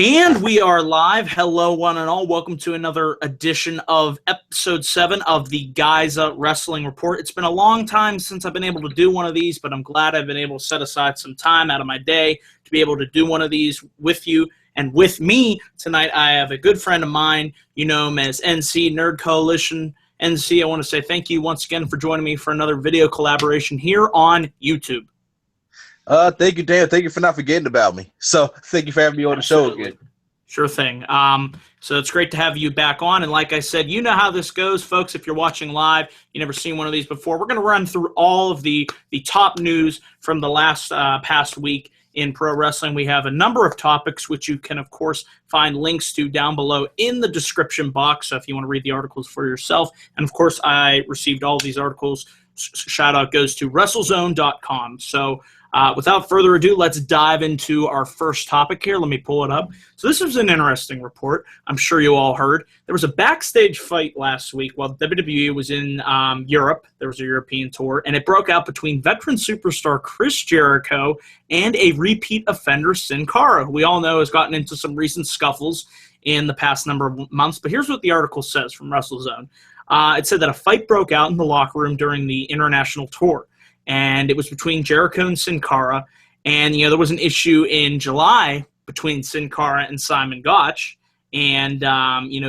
And we are live. Hello, one and all. Welcome to another edition of episode 7 of the Giza Wrestling Report. It's been a long time since I've been able to do one of these, but I'm glad I've been able to set aside some time out of my day to be able to do one of these with you and with me. Tonight, I have a good friend of mine. You know him as NC, Nerd Coalition. NC, I want to say thank you once again for joining me for another video collaboration here on YouTube. Thank you, Dan. Thank you for not forgetting about me. So thank you for having me on the show again. Sure thing. So it's great to have you back on. And like I said, you know how this goes, folks. If you're watching live, you never seen one of these before. We're going to run through all of the top news from the last past week in pro wrestling. We have a number of topics, which you can, of course, find links to down below in the description box. So if you want to read the articles for yourself. And, of course, I received all of these articles. Shout out goes to WrestleZone.com. So without further ado, let's dive into our first topic here. Let me pull it up. So this was an interesting report. I'm sure you all heard. There was a backstage fight last week while WWE was in Europe. There was a European tour, and it broke out between veteran superstar Chris Jericho and a repeat offender, Sin Cara, who we all know has gotten into some recent scuffles in the past number of months. But here's what the article says from WrestleZone. It said that a fight broke out in the locker room during the international tour. And it was between Jericho and Sin Cara. And, there was an issue in July between Sin Cara and Simon Gotch. And,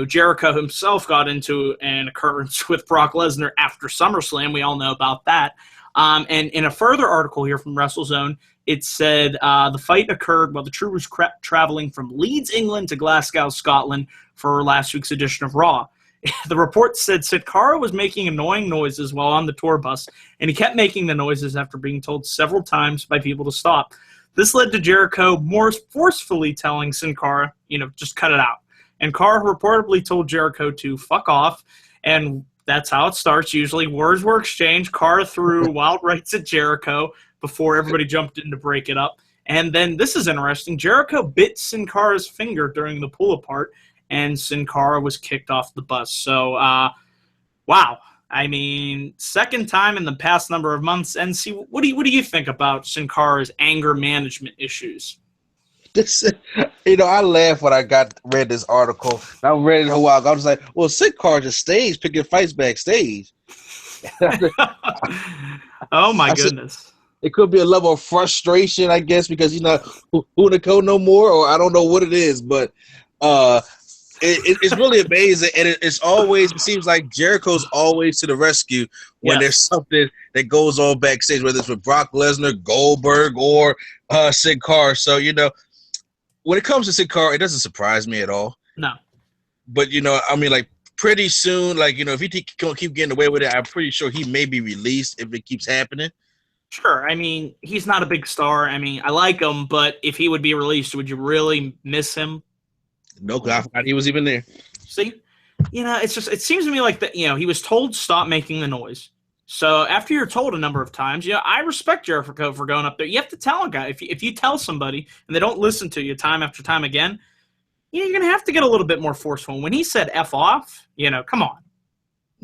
Jericho himself got into an occurrence with Brock Lesnar after SummerSlam. We all know about that. And in a further article here from WrestleZone, it said the fight occurred while the True was traveling from Leeds, England to Glasgow, Scotland for last week's edition of Raw. The report said Sin Cara was making annoying noises while on the tour bus, and he kept making the noises after being told several times by people to stop. This led to Jericho more forcefully telling Sin Cara, just cut it out. And Cara reportedly told Jericho to fuck off, and that's how it starts. Usually words were exchanged. Cara threw wild rights at Jericho before everybody jumped in to break it up. And then this is interesting. Jericho bit Sin Cara's finger during the pull-apart, and Sin Cara was kicked off the bus. So, wow. I mean, second time in the past number of months. And see, what do you think about Sin Cara's anger management issues? I laughed when I read this article. I read it a while ago. I was like, well, Sin Cara just stays picking fights backstage. Oh, my goodness. It could be a level of frustration, I guess, because he's not Hunico no more, or I don't know what it is, but it's really amazing, and it seems like Jericho's always to the rescue when there's something that goes on backstage, whether it's with Brock Lesnar, Goldberg, or Sin Cara. So, when it comes to Sin Cara, it doesn't surprise me at all. No. But, pretty soon, if he keep getting away with it, I'm pretty sure he may be released if it keeps happening. Sure. I mean, he's not a big star. I mean, I like him, but if he would be released, would you really miss him? No, I forgot he was even there. See, it seems to me like that. He was told stop making the noise. So after you're told a number of times, I respect Jericho for going up there. You have to tell a guy if you tell somebody and they don't listen to you time after time again, you're gonna have to get a little bit more forceful. When he said "f off," come on,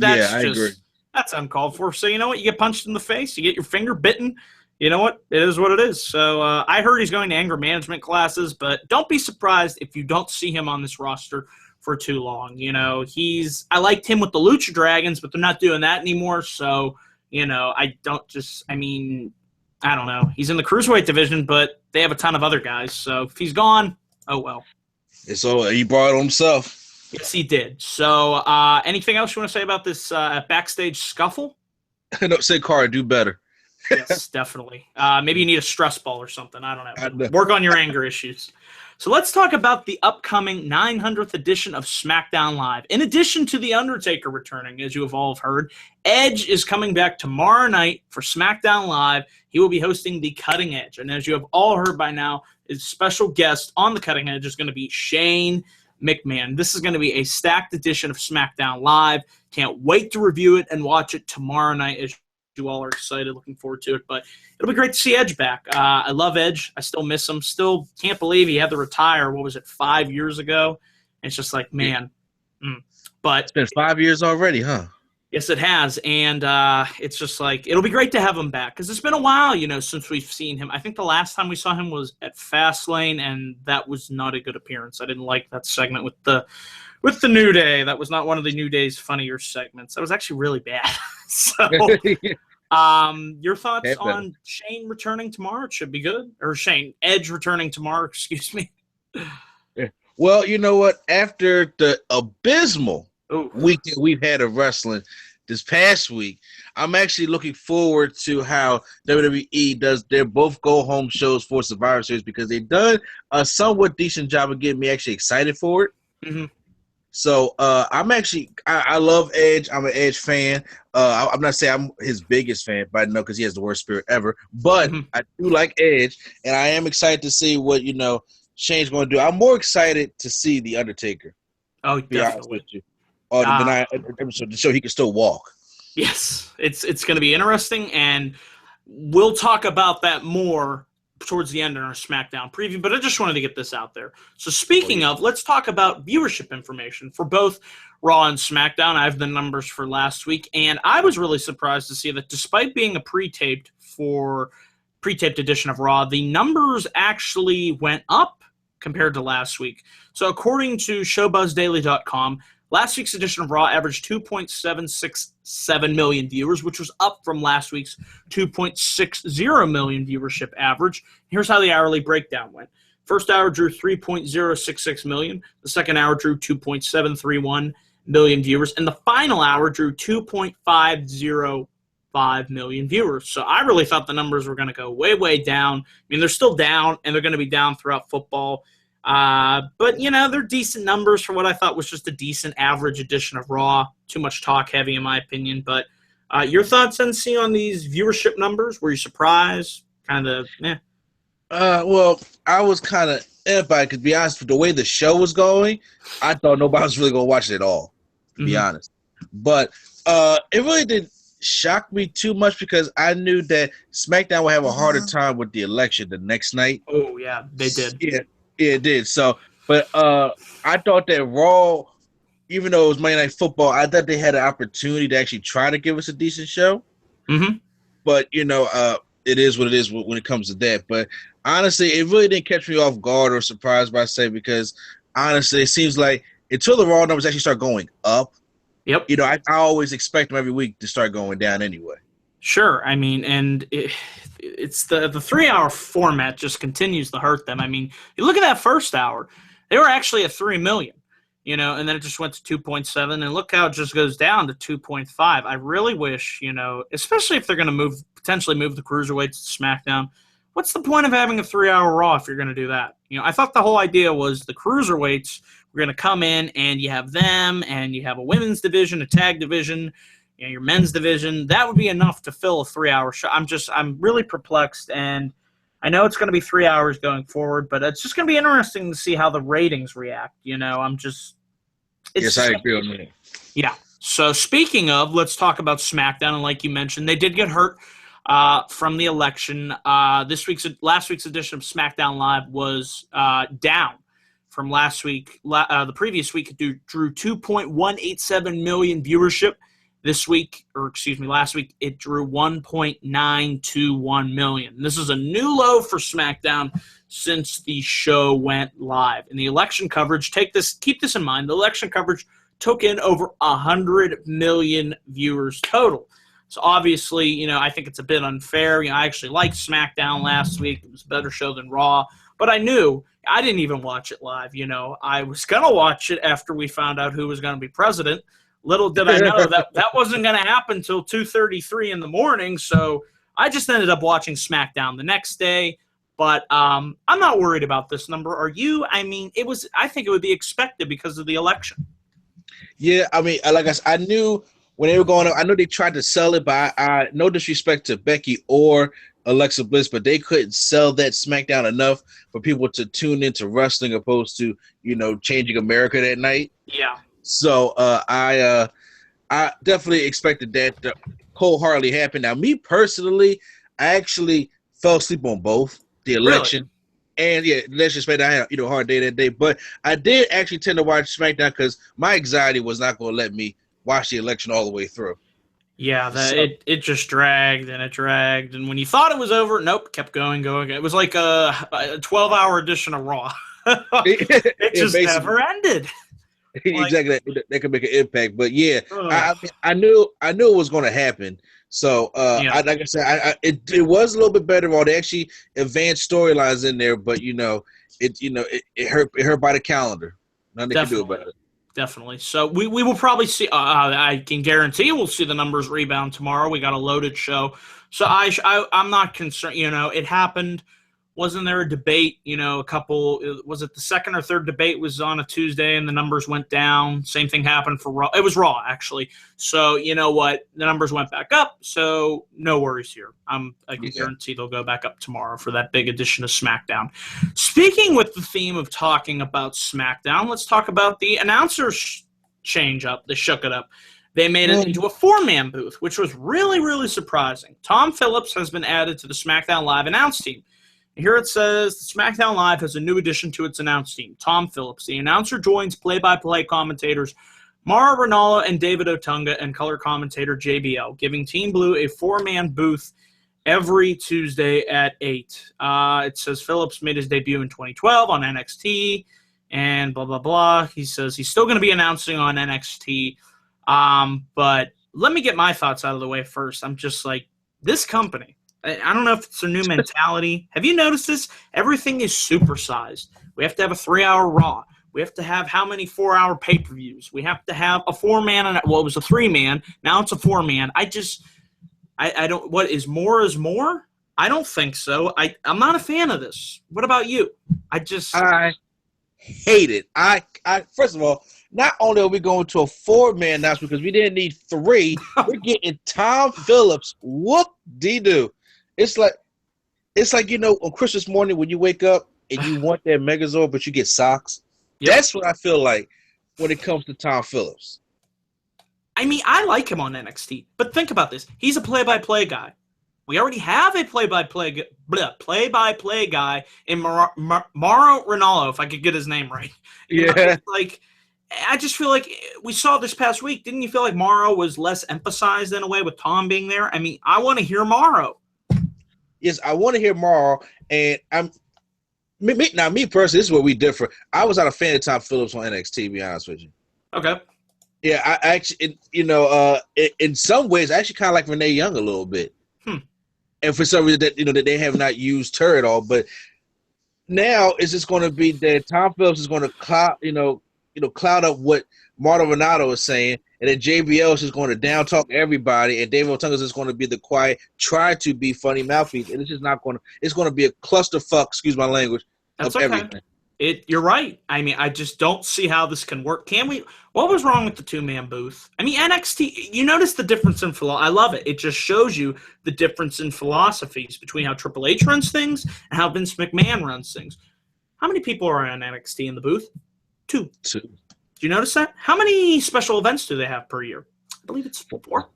I agree. That's uncalled for. So you know what? You get punched in the face, you get your finger bitten. You know what? It is what it is. So I heard he's going to anger management classes, but don't be surprised if you don't see him on this roster for too long. I liked him with the Lucha Dragons, but they're not doing that anymore. So, I don't know. He's in the Cruiserweight division, but they have a ton of other guys. So if he's gone, oh well. He brought it himself. Yes, he did. So anything else you want to say about this backstage scuffle? No, Sin Cara, do better. Yes, definitely. Maybe you need a stress ball or something. I don't know. Work on your anger issues. So let's talk about the upcoming 900th edition of SmackDown Live. In addition to The Undertaker returning, as you have all heard, Edge is coming back tomorrow night for SmackDown Live. He will be hosting The Cutting Edge. And as you have all heard by now, his special guest on The Cutting Edge is going to be Shane McMahon. This is going to be a stacked edition of SmackDown Live. Can't wait to review it and watch it tomorrow night as you all are excited, looking forward to it. But it'll be great to see Edge back. I love Edge. I still miss him. Still can't believe he had to retire, 5 years ago? And it's just like, man. But it's been 5 years already, huh? Yes, it has, and it's just like it'll be great to have him back because it's been a while, since we've seen him. I think the last time we saw him was at Fastlane, and that was not a good appearance. I didn't like that segment with the New Day. That was not one of the New Day's funnier segments. That was actually really bad. So, your thoughts on Shane returning tomorrow? It should be good, or Edge returning tomorrow? Excuse me. Well, you know what? After the abysmal week that we've had of wrestling this past week, I'm actually looking forward to how WWE does their both go-home shows for Survivor Series because they've done a somewhat decent job of getting me actually excited for it. Mm-hmm. So I love Edge. I'm an Edge fan. I'm not saying I'm his biggest fan, but I know because he has the worst spirit ever. But I do like Edge, and I am excited to see what Shane's going to do. I'm more excited to see The Undertaker. Oh, to be honest definitely. with you. Or the episode to show he can still walk. Yes, it's going to be interesting, and we'll talk about that more towards the end in our SmackDown preview, but I just wanted to get this out there. So speaking of, let's talk about viewership information for both Raw and SmackDown. I have the numbers for last week, and I was really surprised to see that despite being a pre-taped edition of Raw, the numbers actually went up compared to last week. So according to ShowBuzzDaily.com, last week's edition of Raw averaged 2.767 million viewers, which was up from last week's 2.60 million viewership average. Here's how the hourly breakdown went. First hour drew 3.066 million. The second hour drew 2.731 million viewers. And the final hour drew 2.505 million viewers. So I really thought the numbers were going to go way, way down. I mean, they're still down, and they're going to be down throughout football. But, they're decent numbers for what I thought was just a decent average edition of Raw. Too much talk heavy, in my opinion. But your thoughts, NC, on these viewership numbers? Were you surprised? Well, I was kind of by because, to be honest, with the way the show was going, I thought nobody was really going to watch it at all, to be honest. But it really didn't shock me too much because I knew that SmackDown would have a harder time with the election the next night. Oh, yeah, they did. Yeah, it did. So, but I thought that Raw, even though it was Monday Night Football, I thought they had an opportunity to actually try to give us a decent show. Mm-hmm. But, it is what it is when it comes to that. But honestly, it really didn't catch me off guard or surprised by say because honestly, it seems like until the Raw numbers actually start going up, yep. I always expect them every week to start going down anyway. Sure. I mean, and it's the 3-hour format just continues to hurt them. I mean, you look at that first hour, they were actually at 3 million, and then it just went to 2.7, and look how it just goes down to 2.5. I really wish, especially if they're going to potentially move the cruiserweights to SmackDown, what's the point of having a 3-hour Raw if you're going to do that? I thought the whole idea was the cruiserweights were going to come in and you have them and you have a women's division, a tag division, your men's division. That would be enough to fill a 3-hour show. I'm really perplexed, and I know it's going to be 3 hours going forward, but it's just going to be interesting to see how the ratings react. Yes, I agree on that. Yeah. So speaking of, let's talk about SmackDown. And like you mentioned, they did get hurt from the election. Last week's edition of SmackDown Live was down from last week. The previous week, it drew 2.187 million viewership. Last week, it drew 1.921 million. This is a new low for SmackDown since the show went live. And the election coverage, keep this in mind, the election coverage took in over 100 million viewers total. So obviously, I think it's a bit unfair. I actually liked SmackDown last week. It was a better show than Raw. But I knew I didn't even watch it live. I was going to watch it after we found out who was going to be president. Little did I know that wasn't going to happen until 2:33 in the morning. So I just ended up watching SmackDown the next day. But I'm not worried about this number. Are you? I mean, I think it would be expected because of the election. Yeah, I mean, like I said, I knew when they were going up, I know they tried to sell it, but no disrespect to Becky or Alexa Bliss, but they couldn't sell that SmackDown enough for people to tune into wrestling opposed to, changing America that night. Yeah. So I definitely expected that to wholeheartedly happen. Now, me personally, I actually fell asleep on both the election and let's just say I had a hard day that day. But I did actually tend to watch SmackDown because my anxiety was not going to let me watch the election all the way through. Yeah, So, it just dragged and it dragged, and when you thought it was over, nope, kept going, going. It was like a 12-hour edition of Raw. It yeah, just basically. never ended. Like, Exactly, that could make an impact. But yeah, ugh. I knew it was going to happen. So Yeah, I like I said, it was a little bit better. They actually advanced storylines in there, but it hurt by the calendar. Nothing they could do definitely. about it. Definitely. So we will probably see. I can guarantee we'll see the numbers rebound tomorrow. We got a loaded show, so I'm not concerned. It happened. Wasn't there a debate? A couple. Was it the second or third debate was on a Tuesday and the numbers went down? Same thing happened for Raw. It was Raw actually. So you know what? The numbers went back up. So no worries here. I can Yeah. guarantee they'll go back up tomorrow for that big edition of SmackDown. Speaking with the theme of talking about SmackDown, let's talk about the announcers change up. They shook it up. They made it into a four-man booth, which was really, really surprising. Tom Phillips has been added to the SmackDown Live announce team. Here it says SmackDown Live has a new addition to its announce team, Tom Phillips. The announcer joins play-by-play commentators Mara Ranallo and David Otunga and color commentator JBL, giving Team Blue a four-man booth every Tuesday at 8. It says Phillips made his debut in 2012 on NXT and blah, blah, blah. He says he's still going to be announcing on NXT. But let me get my thoughts out of the way first. I'm just like, this company, I don't know if it's a new mentality. Have you noticed this? Everything is supersized. We have to have a 3-hour Raw. We have to have how many 4-hour pay-per-views? We have to have a 4-man and it was a 3-man. Now it's a 4-man. I don't. What is more is more? I don't think so. I'm not a fan of this. What about you? I hate it. I first of all, not only are we going to a 4-man announcement because we didn't need 3, we're getting Tom Phillips. Whoop-de-doo. It's like on Christmas morning when you wake up and you want that Megazord, but you get socks. Yep. That's what I feel like when it comes to Tom Phillips. I mean, I like him on NXT, but think about this. He's a play-by-play guy. We already have a play-by-play guy in Mauro Ranallo, if I could get his name right. I just feel like we saw this past week. Didn't you feel like Mauro was less emphasized in a way with Tom being there? I mean, I want to hear Mauro. Yes, I want to hear Mauro, and me personally, this is where we differ. I was not a fan of Tom Phillips on NXT, to be honest with you. Okay. Yeah, I actually, in some ways, I actually kind of like Renee Young a little bit. And for some reason that they have not used her at all, but now it's just going to be that Tom Phillips is going to cloud up what Marta Renato is saying, and then JBL is just going to down talk everybody, and David Otunga is just going to be the quiet, try to be funny mouthpiece, and it's just not going to. It's going to be a clusterfuck. Excuse my language. That's of okay. Everything. You're right. I mean, I just don't see how this can work. Can we? What was wrong with the 2-man booth? I mean, NXT. You notice the difference in philosophy. I love it. It just shows you the difference in philosophies between how Triple H runs things and how Vince McMahon runs things. How many people are on NXT in the booth? 2. Two. Do you notice that? How many special events do they have per year? I believe it's 4.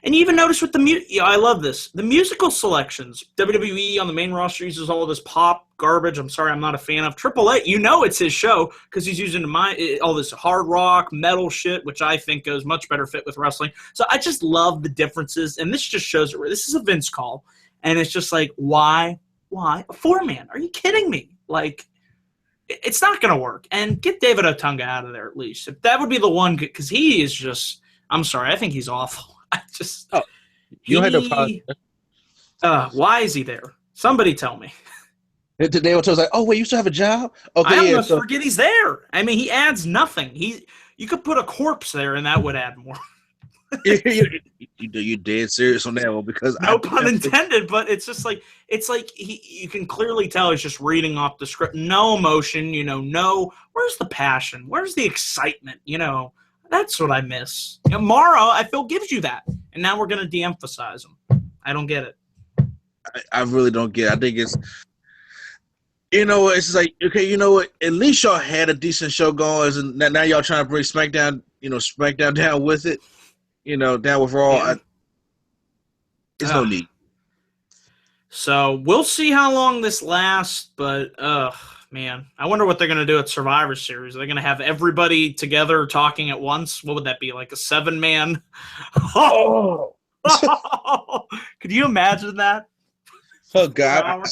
And you even notice with the music, I love this. The musical selections. WWE on the main roster uses all of this pop garbage. I'm sorry, I'm not a fan of. Triple H, it's his show because he's using all this hard rock, metal shit, which I think goes much better fit with wrestling. So I just love the differences. And this just shows this is a Vince call. And it's just like, why a 4-man? Are you kidding me? Like, it's not going to work. And get David Otunga out of there at least. If that would be the one, because he is just, I'm sorry, I think he's awful. I just. Oh, you had to apologize. Why is he there? Somebody tell me. They were like, "Oh, wait, you still have a job?" Okay, I almost forget he's there. I mean, he adds nothing. You could put a corpse there, and that would add more. You dead serious on that one? Because no pun intended, but it's just like you can clearly tell he's just reading off the script. No emotion, no. Where's the passion? Where's the excitement? That's what I miss. Mauro, I feel, gives you that. And now we're going to de-emphasize him. I don't get it. I really don't get it. I think it's, it's like, okay, you know what? At least y'all had a decent show going. And now y'all trying to bring SmackDown, SmackDown down with it. Down with Raw. Yeah. There's no need. So we'll see how long this lasts. But, Man, I wonder what they're going to do at Survivor Series. Are they going to have everybody together talking at once? What would that be, like a 7-man? Oh, Could you imagine that? oh God.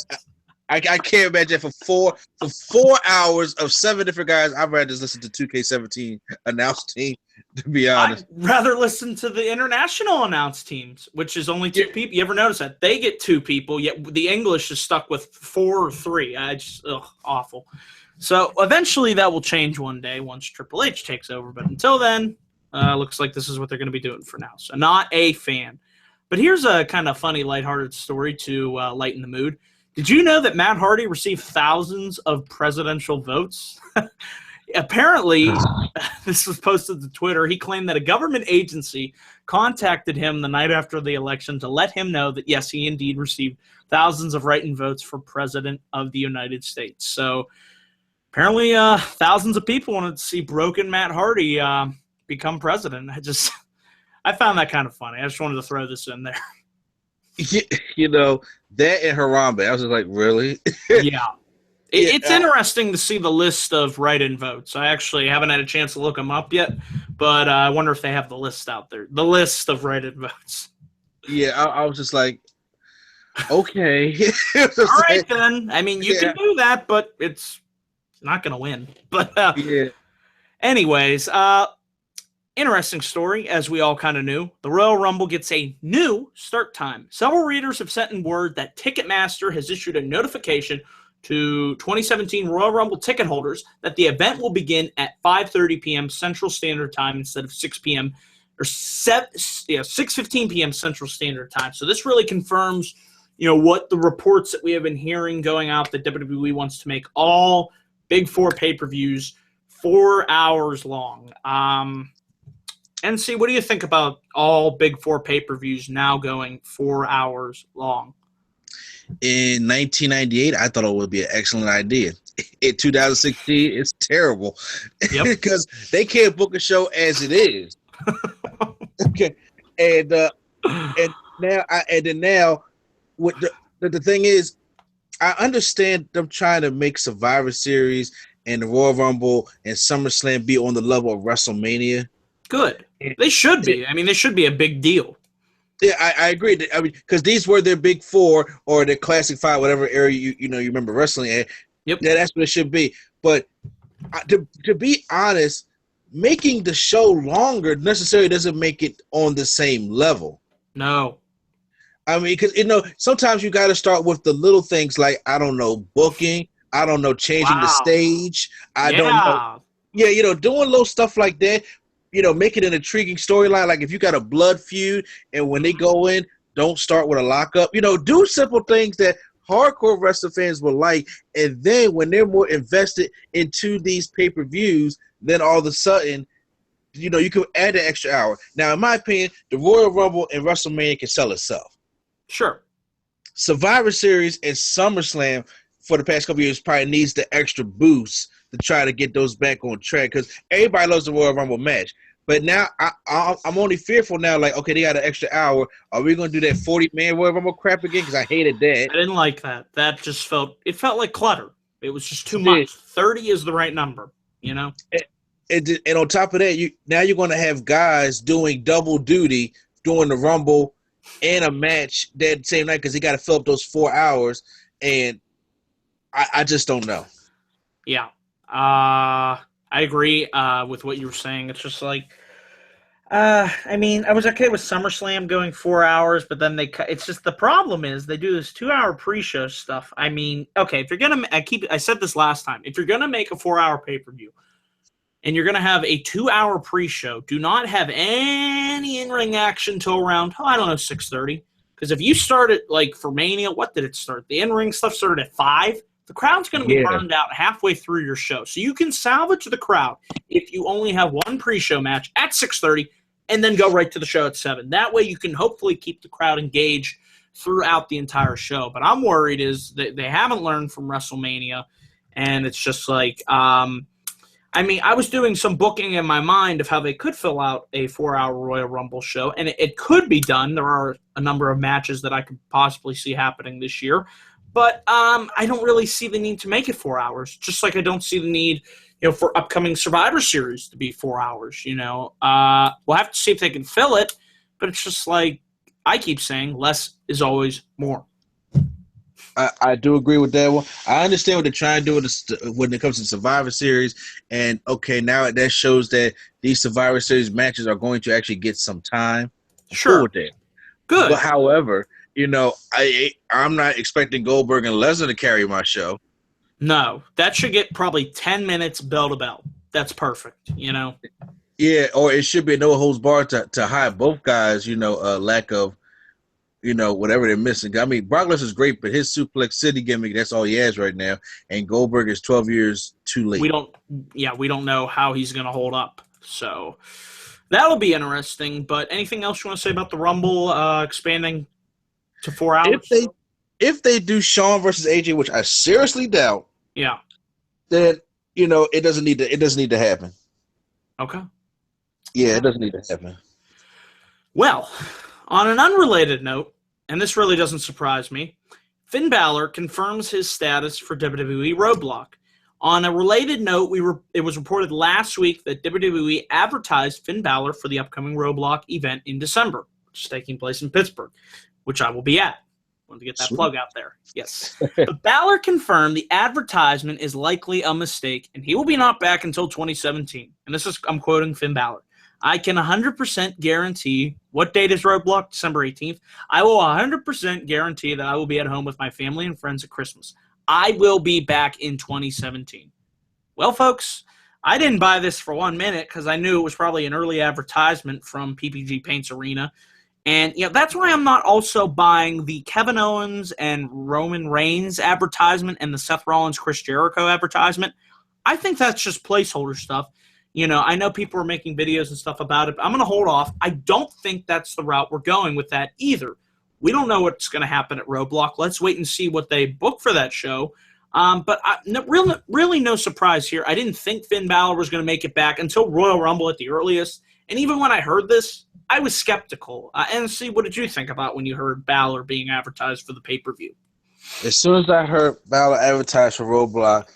I can't imagine for 4 hours of 7 different guys. I'd rather just listen to 2K17 announce team, to be honest. I'd rather listen to the international announce teams, which is only 2 people. You ever notice that? They get 2 people, yet the English is stuck with 4 or 3. Awful. So eventually that will change one day once Triple H takes over. But until then, looks like this is what they're going to be doing for now. So not a fan. But here's a kind of funny, lighthearted story to lighten the mood. Did you know that Matt Hardy received thousands of presidential votes? Apparently, this was posted to Twitter. He claimed that a government agency contacted him the night after the election to let him know that, yes, he indeed received thousands of write-in votes for president of the United States. So apparently thousands of people wanted to see broken Matt Hardy become president. I found that kind of funny. I just wanted to throw this in there. You know, that and Harambe, I was just like, really? Yeah. It's interesting to see the list of write-in votes. I actually haven't had a chance to look them up yet, but I wonder if they have the list out there. The list of write-in votes. Yeah, I was just like, okay. All right, then. I mean, you can do that, but it's not going to win. But yeah. Anyways, interesting story, as we all kind of knew. The Royal Rumble gets a new start time. Several readers have sent in word that Ticketmaster has issued a notification to 2017 Royal Rumble ticket holders that the event will begin at 5:30 p.m. Central Standard Time instead of 6 p.m. or 6:15 p.m. Central Standard Time. So this really confirms, what the reports that we have been hearing going out that WWE wants to make all Big Four pay-per-views 4 hours long. NC, what do you think about all Big Four pay-per-views now going 4 hours long? In 1998, I thought it would be an excellent idea. In 2016, it's terrible. Yep. Because they can't book a show as it is. Okay, and now, what the thing is, I understand them trying to make Survivor Series and the Royal Rumble and SummerSlam be on the level of WrestleMania. Good. They should be. I mean, they should be a big deal. Yeah, I agree. I mean, because these were their Big Four or their Classic Five, whatever area you remember wrestling at. Yep. Yeah, that's what it should be. But to be honest, making the show longer necessarily doesn't make it on the same level. No. I mean, because sometimes you got to start with the little things like, I don't know, booking. I don't know, changing the stage. I don't know. Yeah, doing little stuff like that. Make it an intriguing storyline. Like if you got a blood feud and when they go in, don't start with a lockup. Do simple things that hardcore wrestling fans will like. And then when they're more invested into these pay-per-views, then all of a sudden, you can add an extra hour. Now, in my opinion, the Royal Rumble and WrestleMania can sell itself. Sure. Survivor Series and SummerSlam for the past couple of years probably needs the extra boost to try to get those back on track because everybody loves the Royal Rumble match. But now I'm only fearful now, like, okay, they got an extra hour. Are we going to do that 40-man Royal Rumble crap again? Because I hated that. I didn't like that. That just felt like clutter. It was just too much. 30 is the right number, And on top of that, you're going to have guys doing double duty during the Rumble and a match that same night because they got to fill up those 4 hours. And I just don't know. Yeah. I agree with what you were saying. It's just like, I mean, I was okay with SummerSlam going 4 hours, but then it's just the problem is they do this 2 hour pre-show stuff. I mean, okay, if you're going to, I said this last time, if you're going to make a 4 hour pay-per-view and you're going to have a 2 hour pre-show, do not have any in-ring action till around, 6:30. Because if you start it like for Mania, what did it start? The in-ring stuff started at 5. The crowd's going to be burned out halfway through your show. So you can salvage the crowd if you only have one pre-show match at 6:30 and then go right to the show at 7. That way you can hopefully keep the crowd engaged throughout the entire show. But I'm worried is that they haven't learned from WrestleMania, and it's just like I was doing some booking in my mind of how they could fill out a 4 hour Royal Rumble show, and it could be done. There are a number of matches that I could possibly see happening this year. But I don't really see the need to make it 4 hours. Just like I don't see the need, for upcoming Survivor Series to be 4 hours. We'll have to see if they can fill it. But it's just like I keep saying, less is always more. I do agree with that one. I understand what they're trying to do when it comes to Survivor Series. And, okay, now that shows that these Survivor Series matches are going to actually get some time. Sure. Cool with that. Good. But, however, I'm not expecting Goldberg and Lesnar to carry my show. No. That should get probably 10 minutes bell to bell. That's perfect, Yeah, or it should be a no-holds-barred to hide both guys, lack of, whatever they're missing. I mean, Brock Lesnar's great, but his Suplex City gimmick, that's all he has right now. And Goldberg is 12 years too late. We don't know how he's going to hold up. So that'll be interesting. But anything else you want to say about the Rumble expanding to 4 hours? If they do Shawn versus AJ, which I seriously doubt, yeah, then, it doesn't need to happen. Okay. Yeah, it doesn't need to happen. Well, on an unrelated note, and this really doesn't surprise me, Finn Balor confirms his status for WWE Roadblock. On a related note, it was reported last week that WWE advertised Finn Balor for the upcoming Roadblock event in December, which is taking place in Pittsburgh, which I will be at. Wanted to get that plug out there. Yes. But Balor confirmed the advertisement is likely a mistake, and he will be not back until 2017. And I'm quoting Finn Balor. I can 100% guarantee, what date is Roadblock? December 18th. I will 100% guarantee that I will be at home with my family and friends at Christmas. I will be back in 2017. Well, folks, I didn't buy this for 1 minute because I knew it was probably an early advertisement from PPG Paints Arena. And that's why I'm not also buying the Kevin Owens and Roman Reigns advertisement and the Seth Rollins Chris Jericho advertisement. I think that's just placeholder stuff. I know people are making videos and stuff about it, but I'm going to hold off. I don't think that's the route we're going with that either. We don't know what's going to happen at Roadblock. Let's wait and see what they book for that show. But really no surprise here. I didn't think Finn Balor was going to make it back until Royal Rumble at the earliest. And even when I heard this, I was skeptical. And see, what did you think about when you heard Balor being advertised for the pay-per-view? As soon as I heard Balor advertised for Roadblock,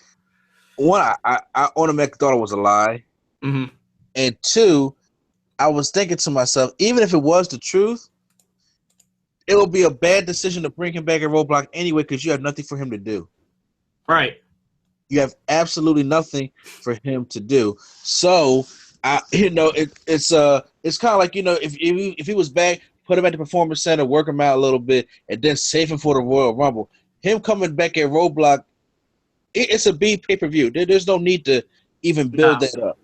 one, I automatically thought it was a lie. Mm-hmm. And two, I was thinking to myself, even if it was the truth, it would be a bad decision to bring him back at Roadblock anyway because you have nothing for him to do. Right. You have absolutely nothing for him to do. So, it's kind of like, if he was back, put him at the Performance Center, work him out a little bit, and then save him for the Royal Rumble. Him coming back at Roadblock, it's a B pay-per-view. There's no need to even build that up.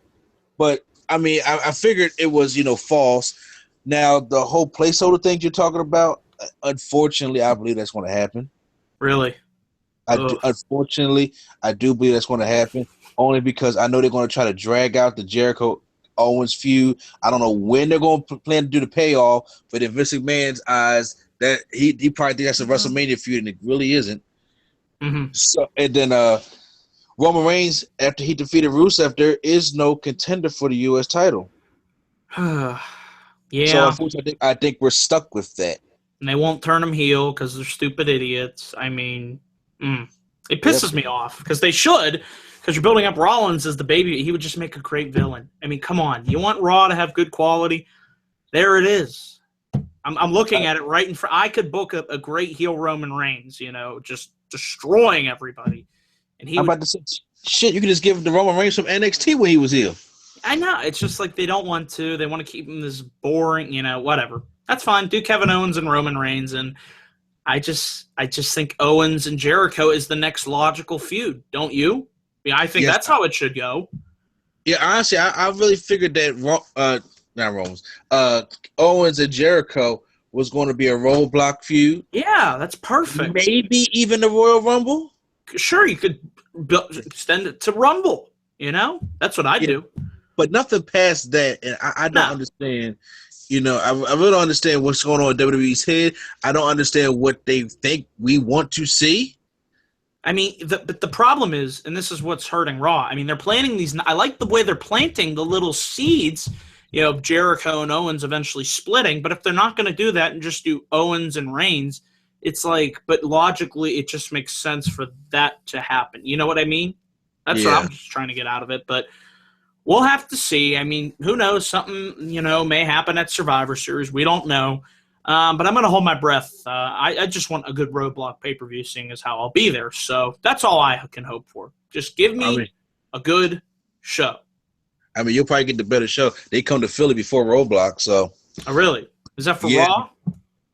But, I mean, I figured it was, false. Now, the whole placeholder thing you're talking about, unfortunately, I believe that's going to happen. Really? Unfortunately, I do believe that's going to happen, only because I know they're going to try to drag out the Jericho-Owens feud. I don't know when they're going to plan to do the payoff, but in Vince McMahon's eyes, that he probably thinks that's a WrestleMania feud, and it really isn't. Mm-hmm. So, and then Roman Reigns, after he defeated Rusev, there is no contender for the U.S. title. Yeah. So, unfortunately, I think we're stuck with that. And they won't turn him heel because they're stupid idiots. I mean, it pisses me off because they should, because you're building up Rollins as the baby. He would just make a great villain. I mean, come on. You want Raw to have good quality? There it is. I'm looking at it right in front. I could book a great heel Roman Reigns, just destroying everybody. And I'm about to say, shit, you can just give the Roman Reigns from NXT when he was here. I know. It's just like they don't want to. They want to keep him this boring, whatever. That's fine. Do Kevin Owens and Roman Reigns. And I just think Owens and Jericho is the next logical feud. Don't you? Yeah, I think that's how it should go. Yeah, honestly, I really figured that not Rollins, Owens and Jericho was going to be a roadblock feud. Yeah, that's perfect. Maybe even the Royal Rumble. Sure, you could extend it to Rumble. That's what I do. But nothing past that, and I don't understand. I really don't understand what's going on in WWE's head. I don't understand what they think we want to see. I mean, but the problem is, and this is what's hurting Raw. I mean, they're planting these. I like the way they're planting the little seeds, of Jericho and Owens eventually splitting. But if they're not going to do that and just do Owens and Reigns, it's like, but logically, it just makes sense for that to happen. You know what I mean? That's what I'm just trying to get out of it. But we'll have to see. I mean, who knows? Something, may happen at Survivor Series. We don't know. But I'm going to hold my breath. I just want a good Roadblock pay-per-view, seeing as how I'll be there. So that's all I can hope for. Just give me a good show. I mean, you'll probably get the better show. They come to Philly before Roadblock, so. Oh, really? Is that for Raw?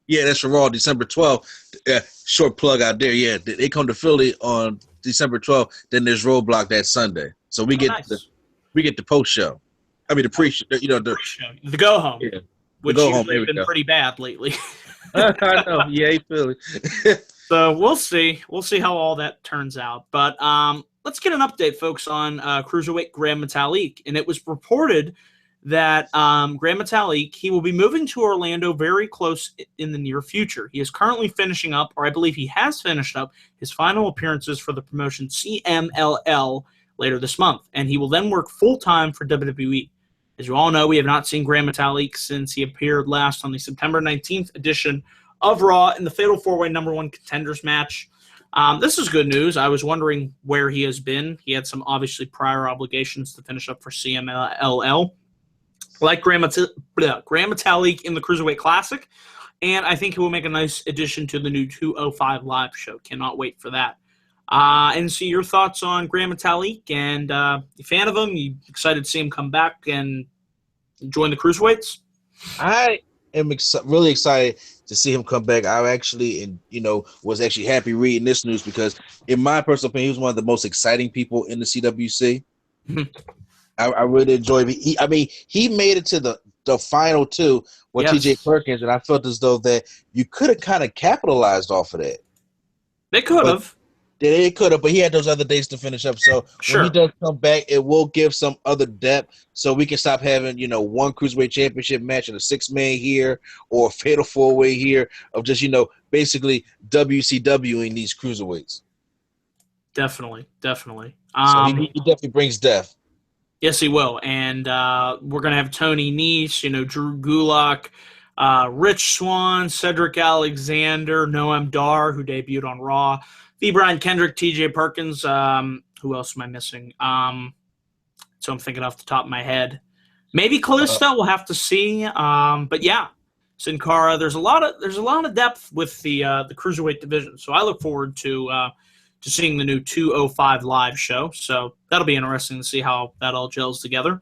Yeah, that's for Raw, December 12th. Short plug out there. Yeah, they come to Philly on December 12th. Then there's Roadblock that Sunday. So we get the post show. I mean, the pre-show. The go home. Yeah. Which usually have been pretty bad lately. I know. Yeah, Philly. So we'll see. We'll see how all that turns out. But let's get an update, folks, on Cruiserweight Gran Metalik. And it was reported that Gran Metalik, he will be moving to Orlando very close in the near future. He is currently finishing up, or I believe he has finished up, his final appearances for the promotion CMLL later this month. And he will then work full-time for WWE. As you all know, we have not seen Gran Metalik since he appeared last on the September 19th edition of Raw in the Fatal 4-Way No. 1 Contenders match. This is good news. I was wondering where he has been. He had some obviously prior obligations to finish up for CMLL, like Gran Metalik in the Cruiserweight Classic, and I think he will make a nice addition to the new 205 Live show. Cannot wait for that. And see your thoughts on Gran Metalik, and you a fan of him? You excited to see him come back and join the Cruiserweights? I am really excited to see him come back. I actually, was actually happy reading this news because, in my personal opinion, he was one of the most exciting people in the CWC. I really enjoyed it. He made it to the final two with TJ Perkins, and I felt as though that you could have kind of capitalized off of that. They could have. They could have, but he had those other days to finish up. So when he does come back, it will give some other depth so we can stop having, one Cruiserweight Championship match and a 6-man here or a Fatal 4-Way here of just, basically WCWing these Cruiserweights. Definitely. So he definitely brings depth. Yes, he will. And we're going to have Tony Nese, Drew Gulak, Rich Swann, Cedric Alexander, Noam Dar, who debuted on Raw, V. Brian Kendrick, TJ Perkins. Who else am I missing? So I'm thinking off the top of my head. Maybe Kalisto. We'll have to see. But yeah, Sin Cara. There's a lot of depth with the Cruiserweight division. So I look forward to seeing the new 205 Live show. So that'll be interesting to see how that all gels together.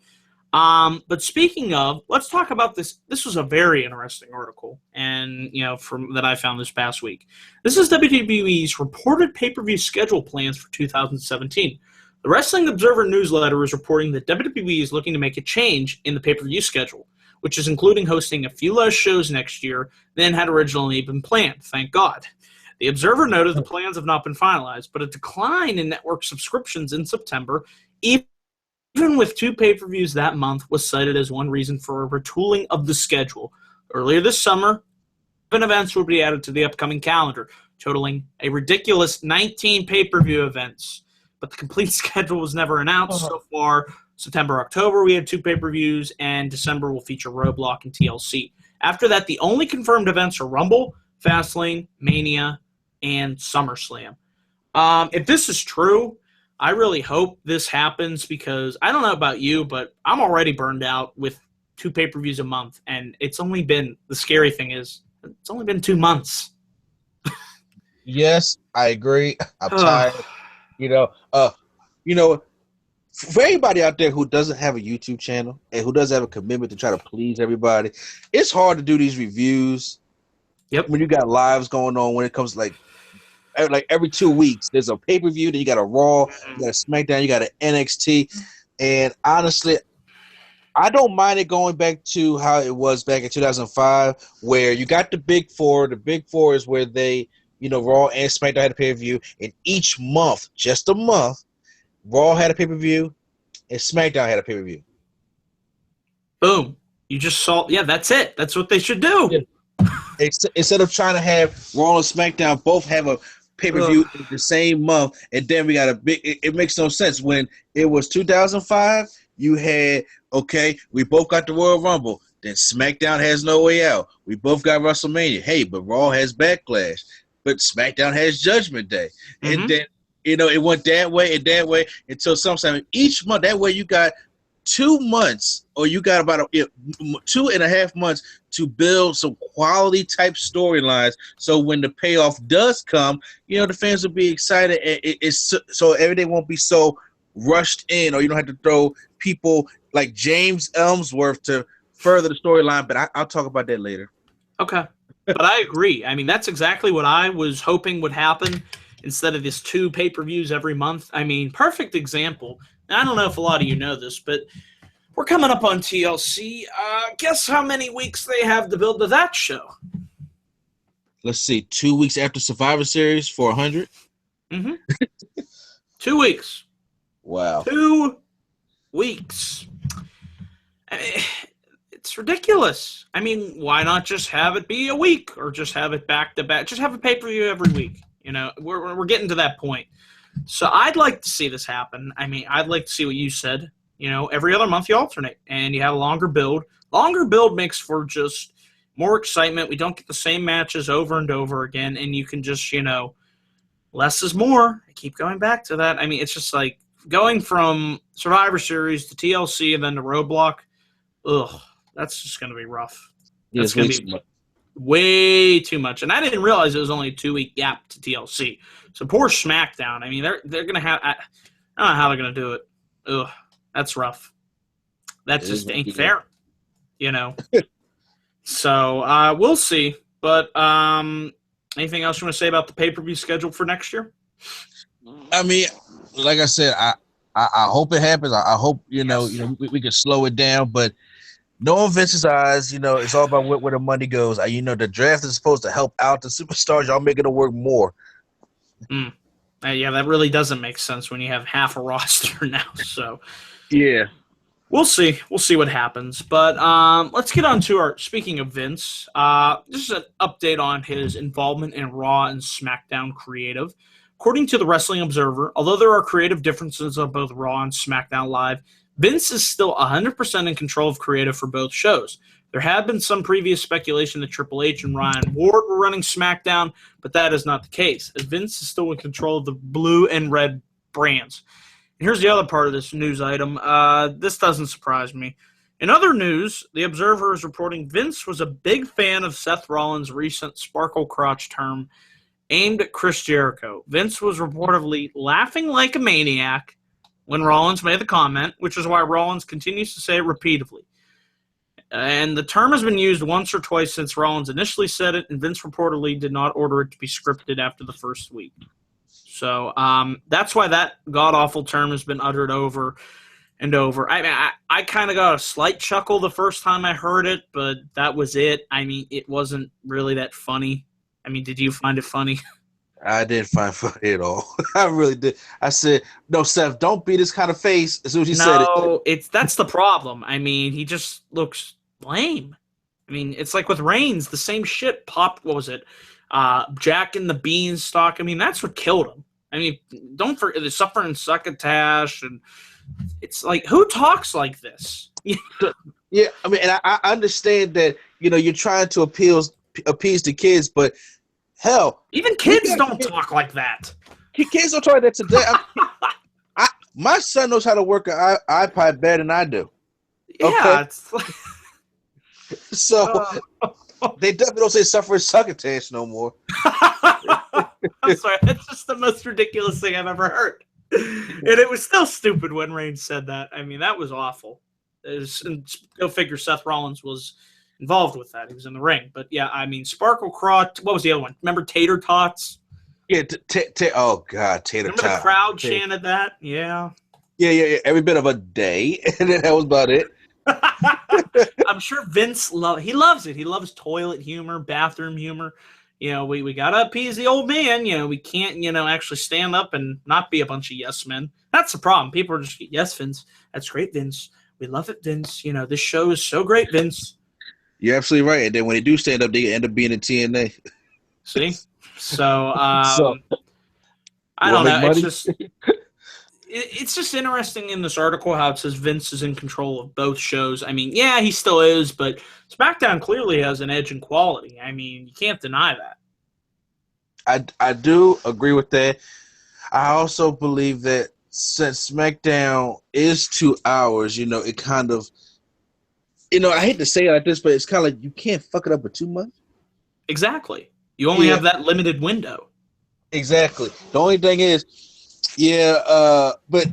But speaking of, let's talk about this. This was a very interesting article, and from that I found this past week. This is WWE's reported pay-per-view schedule plans for 2017. The Wrestling Observer newsletter is reporting that WWE is looking to make a change in the pay-per-view schedule, which is including hosting a few less shows next year than had originally been planned. Thank God. The Observer noted the plans have not been finalized, but a decline in network subscriptions in September, even with 2 pay-per-views that month, was cited as one reason for a retooling of the schedule. Earlier this summer, 7 events would be added to the upcoming calendar, totaling a ridiculous 19 pay-per-view events. But the complete schedule was never announced so far. September, October, we had 2 pay-per-views, and December will feature Roadblock and TLC. After that, the only confirmed events are Rumble, Fastlane, Mania, and SummerSlam. If this is true, I really hope this happens because I don't know about you, but I'm already burned out with 2 pay-per-views a month, and it's only been – the scary thing is it's only been 2 months. Yes, I agree. I'm tired. For anybody out there who doesn't have a YouTube channel and who doesn't have a commitment to try to please everybody, it's hard to do these reviews. Yep. When you got lives going on, when it comes to like every 2 weeks, there's a pay-per-view, then you got a Raw, you got a SmackDown, you got an NXT. And honestly, I don't mind it going back to how it was back in 2005, where you got the Big Four. The Big Four is where they, Raw and SmackDown had a pay-per-view. And each month, just a month, Raw had a pay-per-view and SmackDown had a pay-per-view. Boom. You just saw – yeah, that's it. That's what they should do. Yeah. Instead of trying to have Raw and SmackDown both have a pay-per-view in the same month, and then we got a big – it makes no sense. When it was 2005, you had, okay, we both got the Royal Rumble. Then SmackDown has No Way Out. We both got WrestleMania. Hey, but Raw has Backlash. but SmackDown has Judgment Day, and Mhm. then it went that way and that way until sometime each month. That way you got 2 months, or you got about 2.5 months to build some quality type storylines. So when the payoff does come, the fans will be excited, and it's so everything won't be so rushed in, or you don't have to throw people like James Ellsworth to further the storyline. But I'll talk about that later. Okay. But I agree. I mean, that's exactly what I was hoping would happen instead of this 2 pay-per-views every month. I mean, perfect example. And I don't know if a lot of you know this, but we're coming up on TLC. Guess how many weeks they have to build to that show? Let's see, 2 weeks after Survivor Series for 100. Mm-hmm. 2 weeks. Wow. 2 weeks. I mean, it's ridiculous. I mean, why not just have it be a week, or just have it back to back? Just have a pay-per-view every week. We're getting to that point. So I'd like to see this happen. I mean, I'd like to see what you said. Every other month you alternate, and you have a longer build. Longer build makes for just more excitement. We don't get the same matches over and over again, and you can just, less is more. I keep going back to that. I mean, it's just like going from Survivor Series to TLC and then to Roadblock. Ugh, that's just going to be rough. That's going to be way too much. And I didn't realize it was only a 2-week gap to TLC. So poor SmackDown. I mean, they're going to have – I don't know how they're going to do it. Ugh, that's rough. That just ain't fair, So we'll see. But anything else you want to say about the pay-per-view schedule for next year? I mean, like I said, I hope it happens. I hope, we can slow it down. But knowing Vince's eyes, it's all about where the money goes. The draft is supposed to help out the superstars. Y'all making it work more. Yeah, that really doesn't make sense when you have half a roster now. So, yeah, we'll see. We'll see what happens. But let's get on to speaking of Vince, this is an update on his involvement in Raw and SmackDown creative. According to the Wrestling Observer, although there are creative differences on both Raw and SmackDown Live, Vince is still 100% in control of creative for both shows. There had been some previous speculation that Triple H and Ryan Ward were running SmackDown, but that is not the case, as Vince is still in control of the blue and red brands. And here's the other part of this news item. This doesn't surprise me. In other news, the Observer is reporting Vince was a big fan of Seth Rollins' recent sparkle crotch term aimed at Chris Jericho. Vince was reportedly laughing like a maniac when Rollins made the comment, which is why Rollins continues to say it repeatedly. And the term has been used once or twice since Rollins initially said it, and Vince reportedly did not order it to be scripted after the first week. So that's why that god-awful term has been uttered over and over. I kind of got a slight chuckle the first time I heard it, but that was it. I mean, it wasn't really that funny. I mean, did you find it funny? I didn't find it funny at all. I really did. I said, no, Seth, don't be this kind of face as soon as he said it. No, that's the problem. I mean, he just looks lame. I mean, it's like with Reigns, the same shit popped. What was it? Jack and the Beanstalk. I mean, that's what killed him. I mean, don't forget the suffering succotash, and it's like, who talks like this? Yeah, I mean, and I understand that you're trying to appease the kids, but hell, even kids don't talk like that. Kids don't talk like that today. My son knows how to work an iPod better than I do. Yeah, okay? It's like, so they definitely don't say suffering succotash no more. I'm sorry, that's just the most ridiculous thing I've ever heard. And it was still stupid when Reigns said that. I mean, that was awful. And go figure, Seth Rollins was involved with that. He was in the ring. But yeah, I mean, Sparkle Crotch. What was the other one? Remember Tater Tots? Yeah. Oh God, Tater Tots. Remember the crowd chanted that? Yeah. Yeah. Every bit of a day, and then that was about it. I'm sure Vince loves it. He loves toilet humor, bathroom humor. We gotta appease the old man. We can't, actually stand up and not be a bunch of yes men. That's the problem. People are just, yes, Vince. That's great, Vince. We love it, Vince. This show is so great, Vince. You're absolutely right. And then when they do stand up, they end up being in TNA. See? So, I don't know. It's just interesting in this article how it says Vince is in control of both shows. I mean, yeah, he still is, but SmackDown clearly has an edge in quality. I mean, you can't deny that. I do agree with that. I also believe that since SmackDown is 2 hours, it kind of, I hate to say it like this, but it's kind of like you can't fuck it up with too much. Exactly. You only Yeah, have that limited window. exactly. The only thing is, yeah, but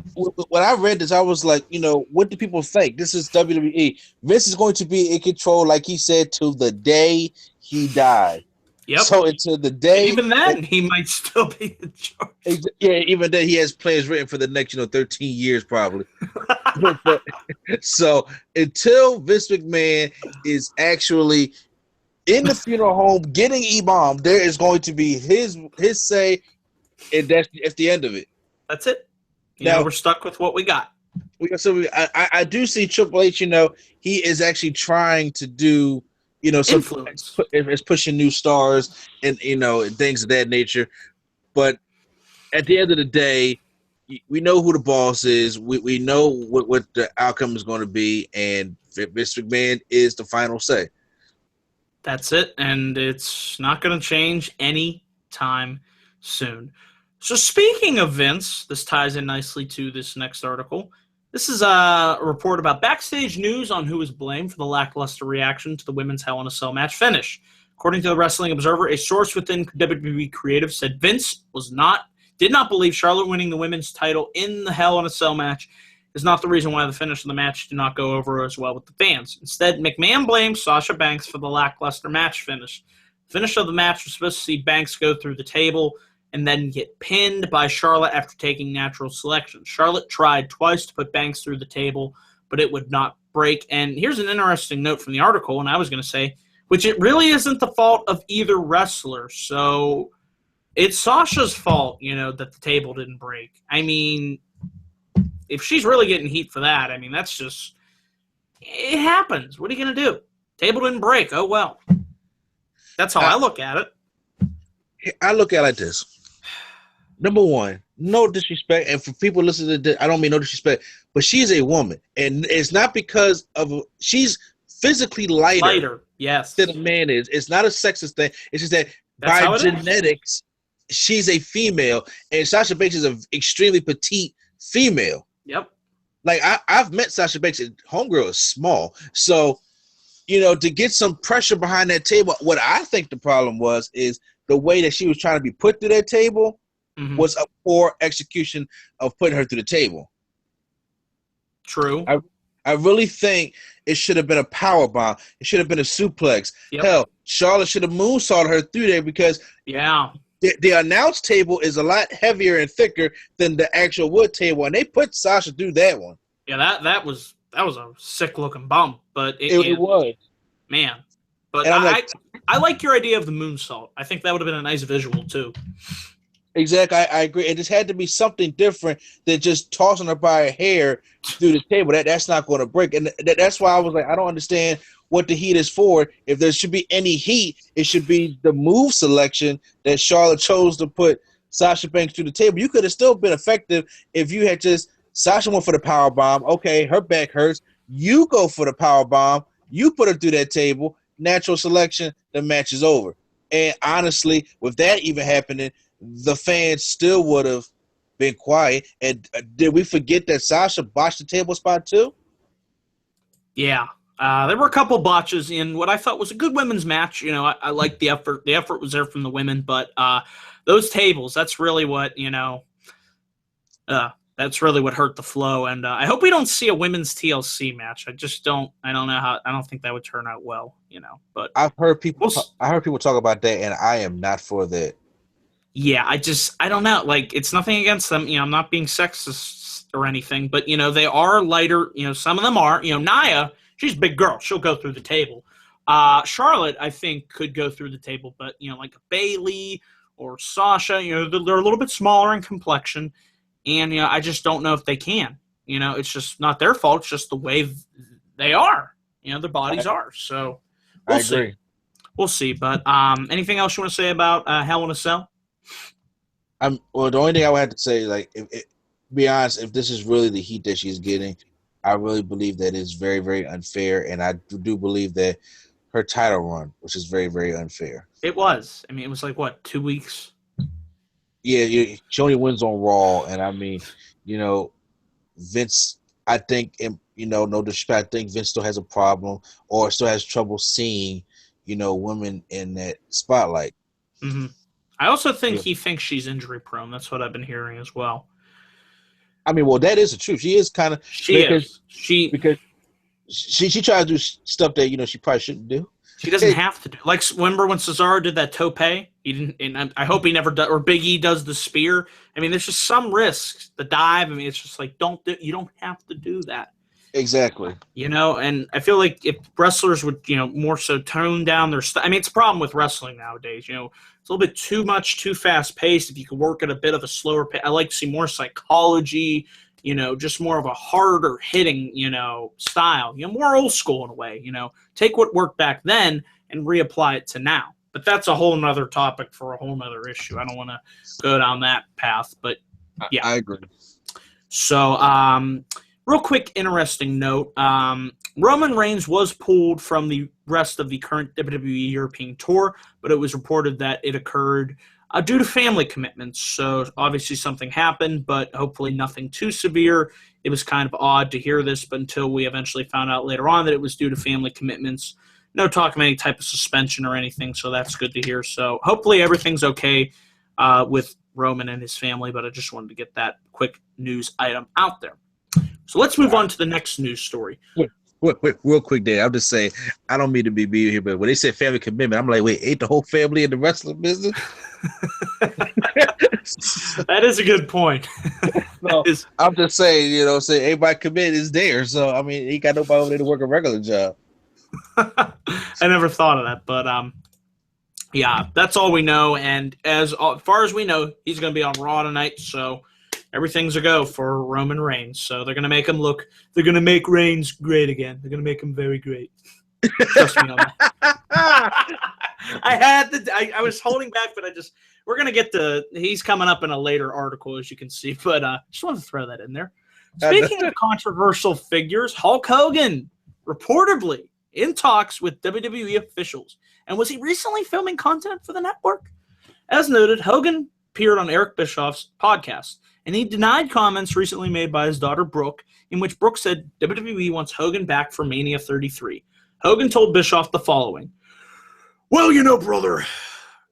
when I read this, I was like, what do people think? This is WWE. Vince is going to be in control, like he said, till the day he died. Yep. So until the And day, even then, he might still be in charge. yeah, even then he has plans written for the next, 13 years probably. But so until Vince McMahon is actually in the funeral home getting embalmed, there is going to be his say, and that's the end of it. That's it. Now, We're stuck with what we got. I do see Triple H. He is actually trying to do some Influence. is pushing new stars and things of that nature. But at the end of the day, we know who the boss is. We know what the outcome is going to be, and Vince McMahon is the final say. That's it, and it's not going to change any time soon. So speaking of Vince, this ties in nicely to this next article. This is a report about backstage news on who is blamed for the lackluster reaction to the women's Hell in a Cell match finish. According to the Wrestling Observer, a source within WWE Creative said Vince did not believe Charlotte winning the women's title in the Hell in a Cell match is not the reason why the finish of the match did not go over as well with the fans. Instead, McMahon blamed Sasha Banks for the lackluster match finish. The finish of the match was supposed to see Banks go through the table and then get pinned by Charlotte after taking natural selection. Charlotte tried twice to put Banks through the table, but it would not break. And here's an interesting note from the article, and I was going to say, which it really isn't the fault of either wrestler. So it's Sasha's fault, that the table didn't break. I mean, if she's really getting heat for that, that's just, it happens. What are you going to do? Table didn't break. Oh, well. That's how I look at it. I look at it like this. Number one, no disrespect. And for people listening to this, I don't mean no disrespect, but she's a woman. And it's not because she's physically lighter yes, than a man is. It's not a sexist thing. It's just that that's by genetics, she's a female. And Sasha Banks is an extremely petite female. Yep. Like I've met Sasha Banks, and homegirl is small. So, to get some pressure behind that table, what I think the problem is the way that she was trying to be put through that table was a poor execution of putting her through the table. True. I really think it should have been a power bomb. It should have been a suplex. Yep. Hell, Charlotte should have moonsaulted her through there because the announce table is a lot heavier and thicker than the actual wood table, and they put Sasha through that one. Yeah, that was a sick looking bump, but it was, man. But I like your idea of the moonsault. I think that would have been a nice visual too. Exactly, I agree. It just had to be something different than just tossing her by her hair through the table. That's not going to break, and that's why I was like, I don't understand what the heat is for. If there should be any heat, it should be the move selection that Charlotte chose to put Sasha Banks through the table. You could have still been effective if you had just Sasha went for the power bomb. Okay, her back hurts. You go for the power bomb. You put her through that table. Natural selection. The match is over. And honestly, with that even happening, the fans still would have been quiet. And did we forget that Sasha botched the table spot too? Yeah. There were a couple botches in what I thought was a good women's match. I liked the effort. The effort was there from the women, but those tables, that's really what, that's really what hurt the flow. And I hope we don't see a women's TLC match. I don't think that would turn out well, but I heard people talk about that, and I am not for that. Yeah, I don't know. Like, it's nothing against them. I'm not being sexist or anything, but, they are lighter. Some of them are. Nia, she's a big girl. She'll go through the table. Charlotte, I think, could go through the table, but, like a Bayley or Sasha, they're a little bit smaller in complexion, and, I just don't know if they can. It's just not their fault. It's just the way they are. Their bodies are. So, we'll see. We'll see. But anything else you want to say about Hell in a Cell? The only thing I would have to say, like, be honest, if this is really the heat that she's getting, I really believe that it's very, very unfair, and I do believe that her title run, which is very, very unfair. It was. It was like, what, 2 weeks? she only wins on Raw, and I mean, you know, Vince. I think, no disrespect. I think Vince still has a problem, or still has trouble seeing, women in that spotlight. Hmm. I also think Yeah. he thinks she's injury prone. That's what I've been hearing as well. I mean, well, that is the truth. She is kind of She because is. She because she tries to do stuff that she probably shouldn't do. She doesn't have to do. Like, remember when Cesaro did that tope? He didn't, and I hope he never does. Or Big E does the spear. I mean, there's just some risks. The dive. I mean, it's just like you don't have to do that. Exactly. And I feel like if wrestlers would, more so tone down their I mean, it's a problem with wrestling nowadays. It's a little bit too much, too fast paced. If you could work at a bit of a slower pace, I like to see more psychology. Just more of a harder hitting, style. More old school in a way. Take what worked back then and reapply it to now. But that's a whole nother topic for a whole nother issue. I don't want to go down that path, but yeah. I agree. So, real quick, interesting note. Roman Reigns was pulled from the rest of the current WWE European tour, but it was reported that it occurred due to family commitments. So obviously something happened, but hopefully nothing too severe. It was kind of odd to hear this, but until we eventually found out later on that it was due to family commitments. No talk of any type of suspension or anything, so that's good to hear. So hopefully everything's okay with Roman and his family, but I just wanted to get that quick news item out there. So let's move on to the next news story. Wait, real quick there. I'll just say, I don't mean to be mean here, but when they said family commitment, I'm like, wait, ain't the whole family in the wrestling business? That is a good point. No, I'm just saying, say everybody commit is there. So, I mean, he got nobody over there to work a regular job. I never thought of that, but yeah, that's all we know. And as far as we know, he's going to be on Raw tonight, so everything's a go for Roman Reigns. So they're going to make him they're going to make Reigns great again. They're going to make him very great. Trust me on that. I was holding back, but we're going to get he's coming up in a later article, as you can see, but just wanted to throw that in there. Speaking of controversial figures, Hulk Hogan reportedly in talks with WWE officials. And was he recently filming content for the network? As noted, Hogan appeared on Eric Bischoff's podcast, and he denied comments recently made by his daughter Brooke, in which Brooke said WWE wants Hogan back for Mania 33. Hogan told Bischoff the following: "Well, brother,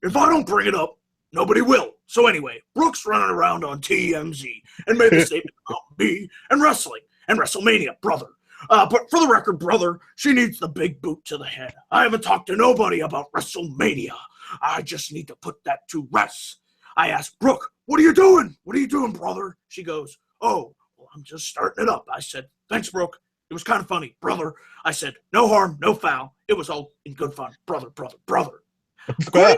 if I don't bring it up, nobody will. So anyway, Brooke's running around on TMZ and made the statement about me and wrestling and WrestleMania, brother. But for the record, brother, she needs the big boot to the head. I haven't talked to nobody about WrestleMania. I just need to put that to rest. I asked Brooke, what are you doing? What are you doing, brother? She goes, oh, well, I'm just starting it up. I said, thanks, Brooke. It was kind of funny, brother. I said, no harm, no foul. It was all in good fun, brother. According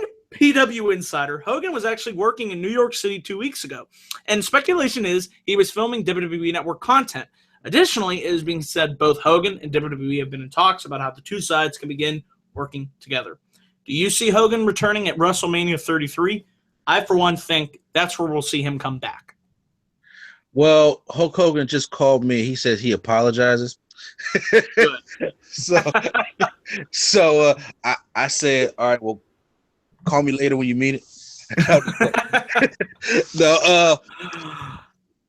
to PW Insider, Hogan was actually working in New York City 2 weeks ago, and speculation is he was filming WWE Network content. Additionally, it is being said both Hogan and WWE have been in talks about how the two sides can begin working together. Do you see Hogan returning at WrestleMania 33? I, for one, think that's where we'll see him come back. Well, Hulk Hogan just called me. He says he apologizes. Good. So I said, all right, well, call me later when you mean it. No,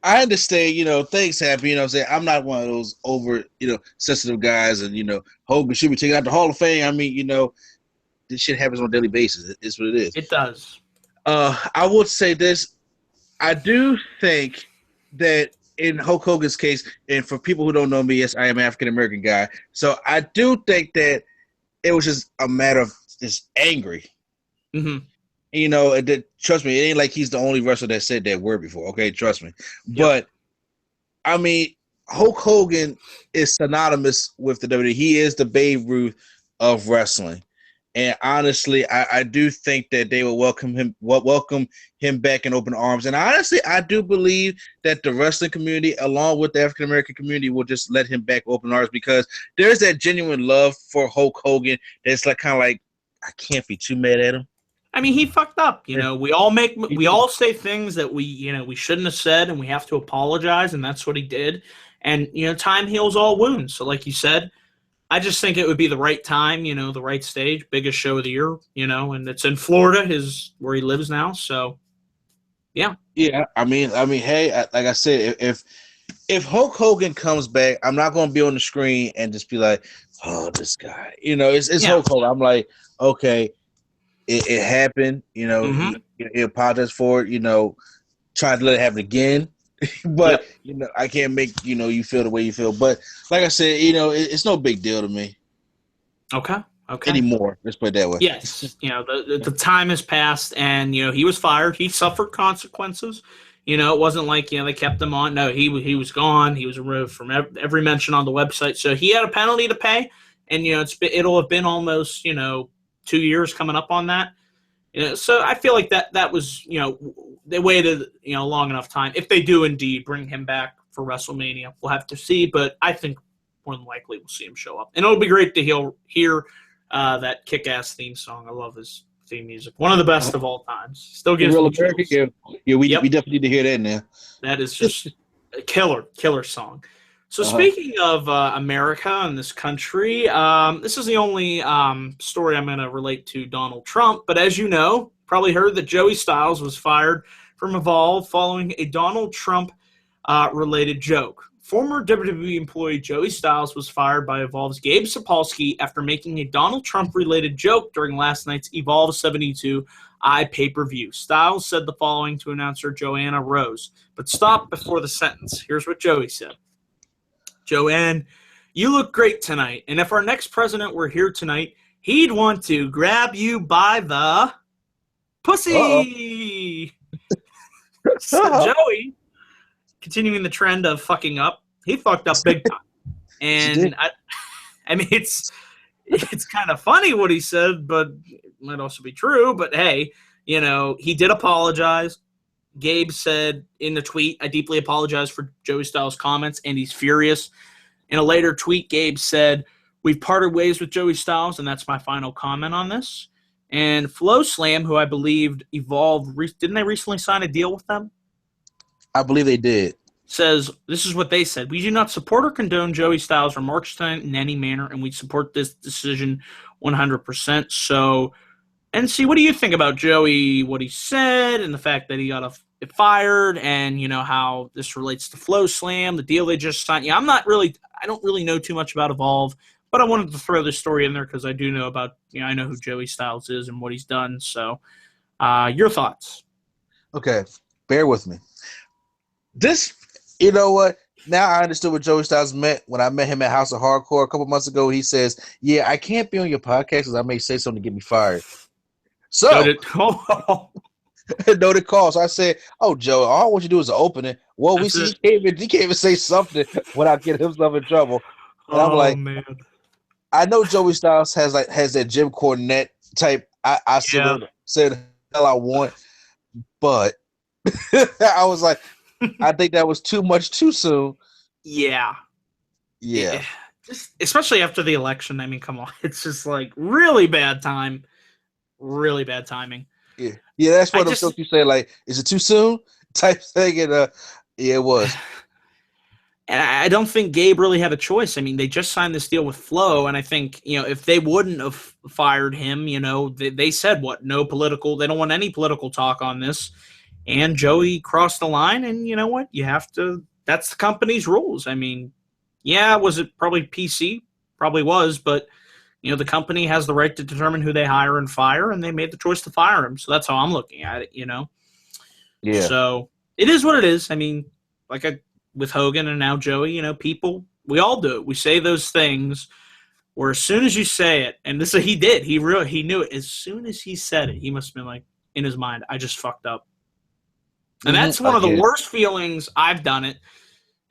I understand, things happen, I'm saying? I'm not one of those over, sensitive guys, and, Hogan should be taken out the Hall of Fame. I mean, this shit happens on a daily basis. It's what it is. It does. I would say this. I do think that in Hulk Hogan's case, and for people who don't know me, yes, I am an African-American guy. So I do think that it was just a matter of just angry. Mm-hmm. Trust me, it ain't like he's the only wrestler that said that word before. Okay, trust me. Yep. But I mean, Hulk Hogan is synonymous with the WWE. He is the Babe Ruth of wrestling, and honestly, I do think that they will welcome him back in open arms. And honestly, I do believe that the wrestling community, along with the African American community, will just let him back open arms because there's that genuine love for Hulk Hogan. That's kind of like I can't be too mad at him. I mean, he fucked up. We all say things that we shouldn't have said, and we have to apologize, and that's what he did. And time heals all wounds. So, like you said, I just think it would be the right time, the right stage, biggest show of the year, and it's in Florida, where he lives now. So, Yeah. Yeah, I mean, hey, like I said, if Hulk Hogan comes back, I'm not going to be on the screen and just be like, oh, this guy. It's Yeah. Hulk Hogan. I'm like, okay, it happened. Mm-hmm. He apologized for it. Try to let it happen again. But Yep. I can't make you feel the way you feel. But like I said, it's no big deal to me Okay. Okay. anymore. Let's put it that way. Yes, the time has passed, and he was fired. He suffered consequences. It wasn't like they kept him on. No, he was gone. He was removed from every mention on the website. So he had a penalty to pay, and it'll have been almost 2 years coming up on that. So I feel like that was they waited long enough time. If they do indeed bring him back for WrestleMania, we'll have to see. But I think more than likely we'll see him show up, and it'll be great to hear that kick-ass theme song. I love his theme music. One of the best of all times. Still gives Real me America, chills. we Yep. definitely need to hear that now. That is just a killer song. So Uh-huh. speaking of America and this country, this is the only story I'm going to relate to Donald Trump. But as you know, probably heard that Joey Styles was fired from Evolve following a Donald Trump related joke. Former WWE employee Joey Styles was fired by Evolve's Gabe Sapolsky after making a Donald Trump-related joke during last night's Evolve 72 pay-per-view. Styles said the following to announcer Joanna Rose, but stopped before the sentence. Here's what Joey said. Joanne, you look great tonight, and if our next president were here tonight, he'd want to grab you by the pussy. So Joey, continuing the trend of fucking up, he fucked up big time. And I mean, it's kind of funny what he said, but it might also be true. But hey, he did apologize. Gabe said in the tweet, I deeply apologize for Joey Styles' comments, and he's furious. In a later tweet, Gabe said, we've parted ways with Joey Styles, and that's my final comment on this. And Flow Slam, who I believed Evolve, didn't they recently sign a deal with them? I believe they did. Says, this is what they said. We do not support or condone Joey Styles' remarks tonight in any manner, and we support this decision 100%. So, and see, what do you think about Joey, what he said, and the fact that he got fired, and, how this relates to Flow Slam, the deal they just signed? Yeah, I don't really know too much about Evolve, but I wanted to throw this story in there because I do know about, I know who Joey Styles is and what he's done. So, your thoughts? Okay, bear with me. This, you know what? Now I understood what Joey Styles meant when I met him at House of Hardcore a couple months ago. He says, yeah, I can't be on your podcast because I may say something to get me fired. So, noted call. So I said, oh, Joe, all I want you to do is open it. Well, we see he can't even say something without getting himself in trouble. And I'm like, man. I know Joey Styles has that Jim Cornette type. I said the hell I want, but I was like, I think that was too much too soon. Yeah. Just especially after the election. I mean, come on, it's just like really bad time, really bad timing. Yeah, that's what I'm you say. Like, is it too soon? Type thing, and yeah, it was. And I don't think Gabe really had a choice. I mean, they just signed this deal with Flow, and I think, if they wouldn't have fired him, they said no political, they don't want any political talk on this. And Joey crossed the line, and you know what? You have to, that's the company's rules. I mean, yeah, was it probably PC? Probably was, but, the company has the right to determine who they hire and fire, and they made the choice to fire him. So that's how I'm looking at it, Yeah. So it is what it is. I mean, with Hogan and now Joey, people, we all do it. We say those things where as soon as you say it, and this he did, he knew it. As soon as he said it, he must have been like, in his mind, I just fucked up. And that's one of the worst feelings. I've done it.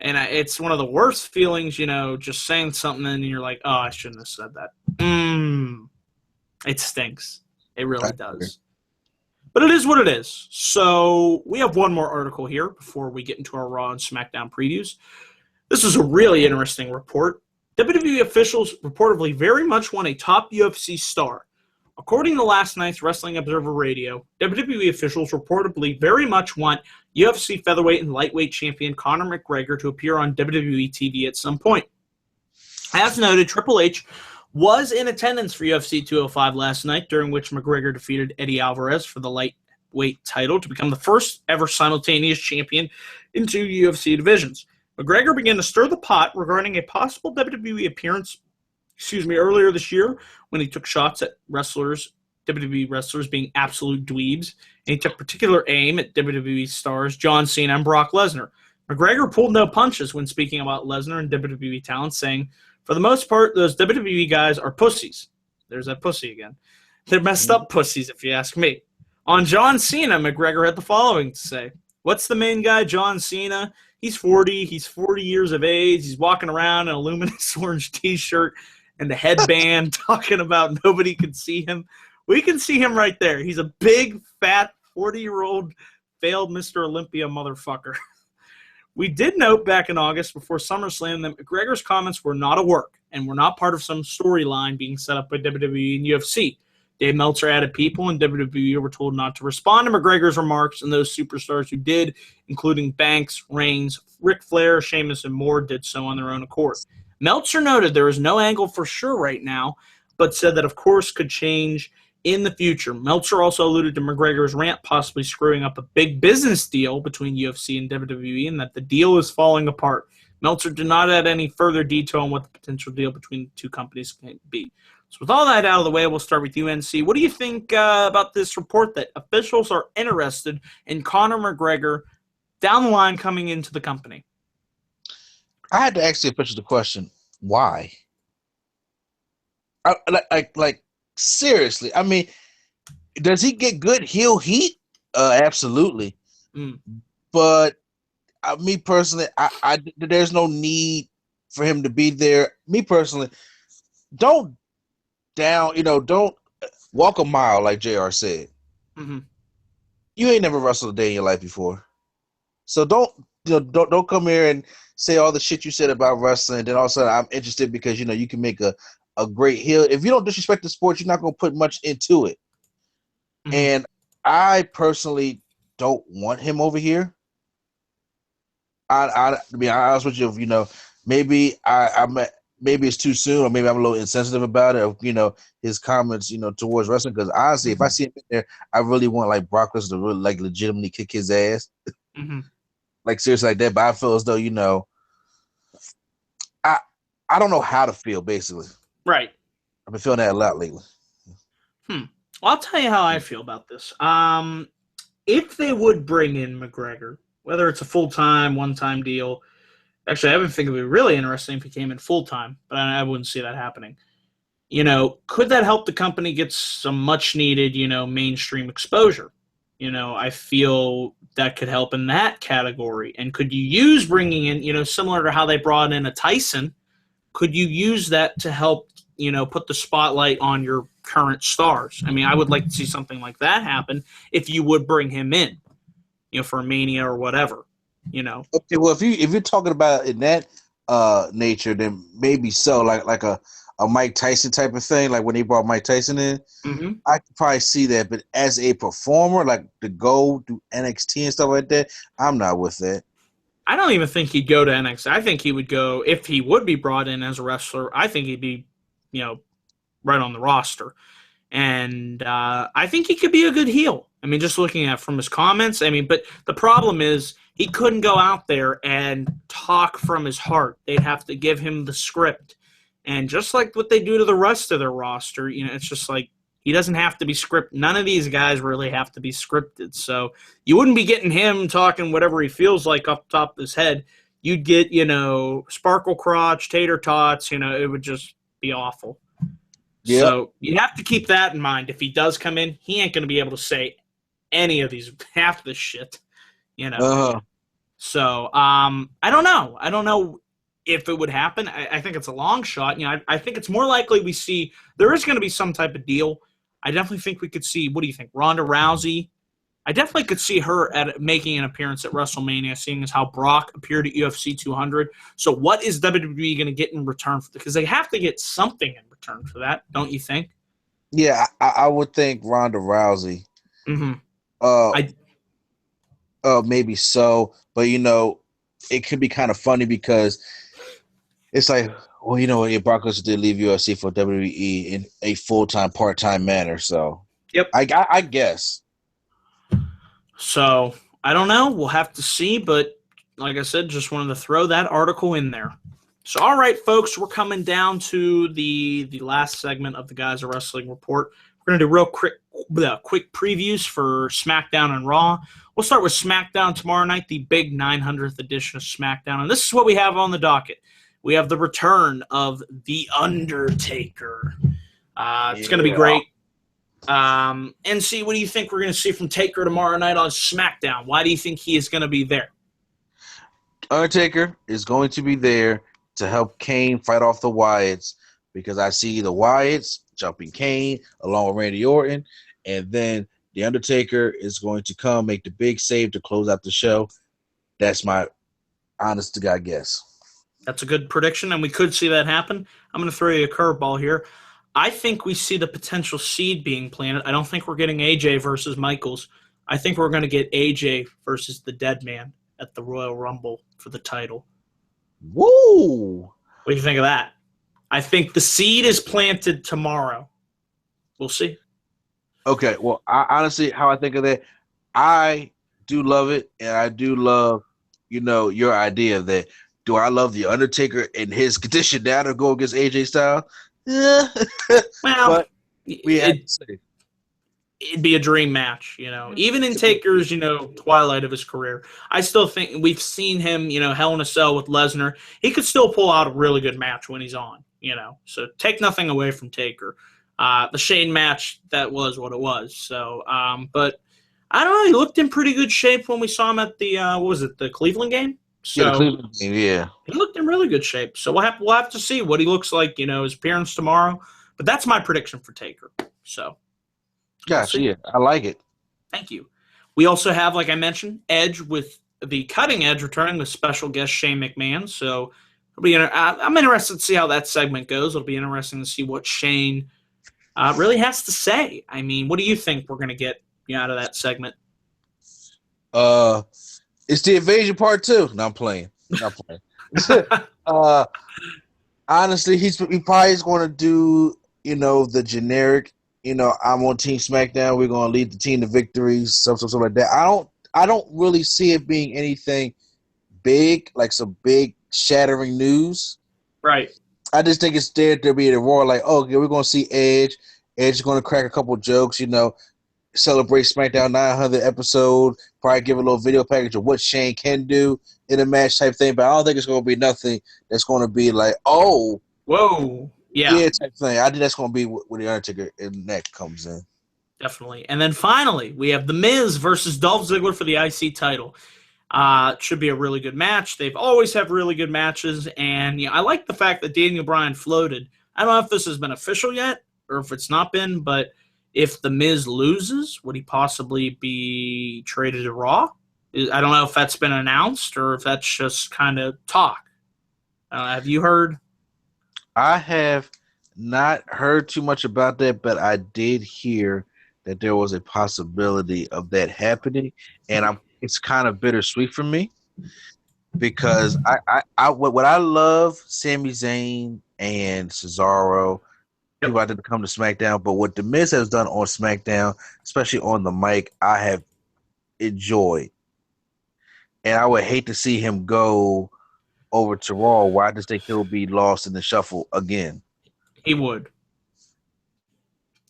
And it's one of the worst feelings, just saying something and you're like, oh, I shouldn't have said that. It stinks. It really does. But it is what it is. So we have one more article here before we get into our Raw and SmackDown previews. This is a really interesting report. WWE officials reportedly very much want a top UFC star. According to last night's Wrestling Observer Radio, WWE officials reportedly very much want UFC featherweight and lightweight champion Conor McGregor to appear on WWE TV at some point. As noted, Triple H was in attendance for UFC 205 last night, during which McGregor defeated Eddie Alvarez for the light weight title to become the first ever simultaneous champion in two UFC divisions. McGregor began to stir the pot regarding a possible WWE appearance, earlier this year when he took shots at WWE wrestlers being absolute dweebs, and he took particular aim at WWE stars John Cena and Brock Lesnar. McGregor pulled no punches when speaking about Lesnar and WWE talent, saying, "For the most part, those WWE guys are pussies." There's that pussy again. They're messed up pussies, if you ask me. On John Cena, McGregor had the following to say. What's the main guy, John Cena? He's 40. He's 40 years of age. He's walking around in a luminous orange T-shirt and a headband talking about nobody can see him. We can see him right there. He's a big, fat, 40-year-old failed Mr. Olympia motherfucker. We did note back in August before SummerSlam that McGregor's comments were not a work and were not part of some storyline being set up by WWE and UFC. Dave Meltzer added people in WWE were told not to respond to McGregor's remarks, and those superstars who did, including Banks, Reigns, Ric Flair, Sheamus, and more, did so on their own accord. Meltzer noted there is no angle for sure right now, but said that, of course, could change in the future. Meltzer also alluded to McGregor's rant possibly screwing up a big business deal between UFC and WWE and that the deal is falling apart. Meltzer did not add any further detail on what the potential deal between the two companies can be. So with all that out of the way, we'll start with you, NC. What do you think about this report that officials are interested in Conor McGregor down the line coming into the company? I had to ask the officials the question, why? Like seriously, I mean, does he get good heel heat? Absolutely. But me personally, I there's no need for him to be there. Me personally, don't walk a mile like JR said. Mm-hmm. You ain't never wrestled a day in your life before, so don't come here and say all the shit you said about wrestling. Then all of a sudden I'm interested because you can make a great heel. If you don't disrespect the sport, you're not going to put much into it. Mm-hmm. And I personally don't want him over here. To be honest with you, maybe maybe it's too soon, or maybe I'm a little insensitive about it. His comments, towards wrestling. Because honestly, if I see him in there, I really want like Brock Lesnar to really like legitimately kick his ass, like seriously like that. But I feel as though I don't know how to feel basically. Right. I've been feeling that a lot lately. Well, I'll tell you how I feel about this. If they would bring in McGregor, whether it's a full-time, one-time deal, actually, I would think it would be really interesting if he came in full-time, but I wouldn't see that happening. Could that help the company get some much-needed, mainstream exposure? I feel that could help in that category. And could you use bringing in, similar to how they brought in a Tyson, could you use that to help, put the spotlight on your current stars? I mean, I would like to see something like that happen if you would bring him in, for a Mania or whatever, Okay, well, if you're talking about it in that nature, then maybe so, like a Mike Tyson type of thing, like when they brought Mike Tyson in, I could probably see that. But as a performer, like to go do NXT and stuff like that, I'm not with that. I don't even think he'd go to NXT. I think he would go, if he would be brought in as a wrestler, I think he'd be, right on the roster. And I think he could be a good heel. I mean, just looking at from his comments, but the problem is he couldn't go out there and talk from his heart. They'd have to give him the script. And just like what they do to the rest of their roster, it's just like he doesn't have to be scripted. None of these guys really have to be scripted. So you wouldn't be getting him talking whatever he feels like off the top of his head. You'd get, sparkle crotch, tater tots, it would just be awful. Yep. So you have to keep that in mind. If he does come in, he ain't going to be able to say any of these, half this shit, So I don't know. I don't know if it would happen. I think it's a long shot. I think it's more likely we see there is going to be some type of deal. I definitely think we could see, what do you think, Ronda Rousey? I definitely could see her making an appearance at WrestleMania, seeing as how Brock appeared at UFC 200. So what is WWE going to get in return for that? Because they have to get something in return for that, don't you think? Yeah, I would think Ronda Rousey. Maybe so, but it could be kind of funny because it's like, well, Brock Lesnar did leave UFC for WWE in a full-time, part-time manner. So, yep, I guess. So I don't know. We'll have to see. But like I said, just wanted to throw that article in there. So all right, folks, we're coming down to the last segment of the Giza Wrestling Report. We're gonna do real quick previews for SmackDown and Raw. We'll start with SmackDown tomorrow night, the big 900th edition of SmackDown, and this is what we have on the docket. We have the return of The Undertaker. It's going to be great. NC, what do you think we're going to see from Taker tomorrow night on SmackDown? Why do you think he is going to be there? Undertaker is going to be there to help Kane fight off the Wyatts, because I see the Wyatts jumping Kane along with Randy Orton, and then The Undertaker is going to come make the big save to close out the show. That's my honest to God guess. That's a good prediction, and we could see that happen. I'm going to throw you a curveball here. I think we see the potential seed being planted. I don't think we're getting AJ versus Michaels. I think we're going to get AJ versus the Dead Man at the Royal Rumble for the title. Woo! What do you think of that? I think the seed is planted tomorrow. We'll see. Okay, well, honestly, how I think of that, I do love it, and I do love, your idea of that. Do I love The Undertaker in his condition now to go against AJ Styles? Yeah. Well, but we had to say. It'd be a dream match, Even in Taker's, twilight of his career, I still think we've seen him, Hell in a Cell with Lesnar. He could still pull out a really good match when he's on, So take nothing away from Taker. The Shane match, that was what it was. So, but I don't know. He looked in pretty good shape when we saw him at the the Cleveland game. So Yeah, the Cleveland game, yeah. He looked in really good shape. So we'll have to see what he looks like, his appearance tomorrow. But that's my prediction for Taker. So. Gotcha, yeah. I like it. Thank you. We also have, like I mentioned, Edge with the Cutting Edge returning with special guest Shane McMahon. So I'm interested to see how that segment goes. It'll be interesting to see what Shane really has to say. I mean, what do you think we're going to get out of that segment? It's the Invasion Part 2. No, I'm playing. Honestly, he probably is going to do, the generic, I'm on Team SmackDown. We're going to lead the team to victories, stuff like that. I don't really see it being anything big, like some big shattering news. Right. I just think it's there to be the roar, like, oh, okay, we're going to see Edge. Edge is going to crack a couple jokes, celebrate SmackDown 900 episode, probably give a little video package of what Shane can do in a match type thing. But I don't think it's going to be nothing that's going to be like, oh, whoa. Yeah, type thing. I think that's going to be where the Undertaker and neck comes in. Definitely. And then finally, we have The Miz versus Dolph Ziggler for the IC title. It should be a really good match. They've always had really good matches, and I like the fact that Daniel Bryan floated. I don't know if this has been official yet or if it's not been, but if The Miz loses, would he possibly be traded to Raw? I don't know if that's been announced or if that's just kind of talk. Have you heard? I have not heard too much about that, but I did hear that there was a possibility of that happening, and it's kind of bittersweet for me because what I love Sami Zayn and Cesaro, people out there to come to SmackDown, but what The Miz has done on SmackDown, especially on the mic, I have enjoyed, and I would hate to see him go over to Raw, where I just think he'll be lost in the shuffle again. He would.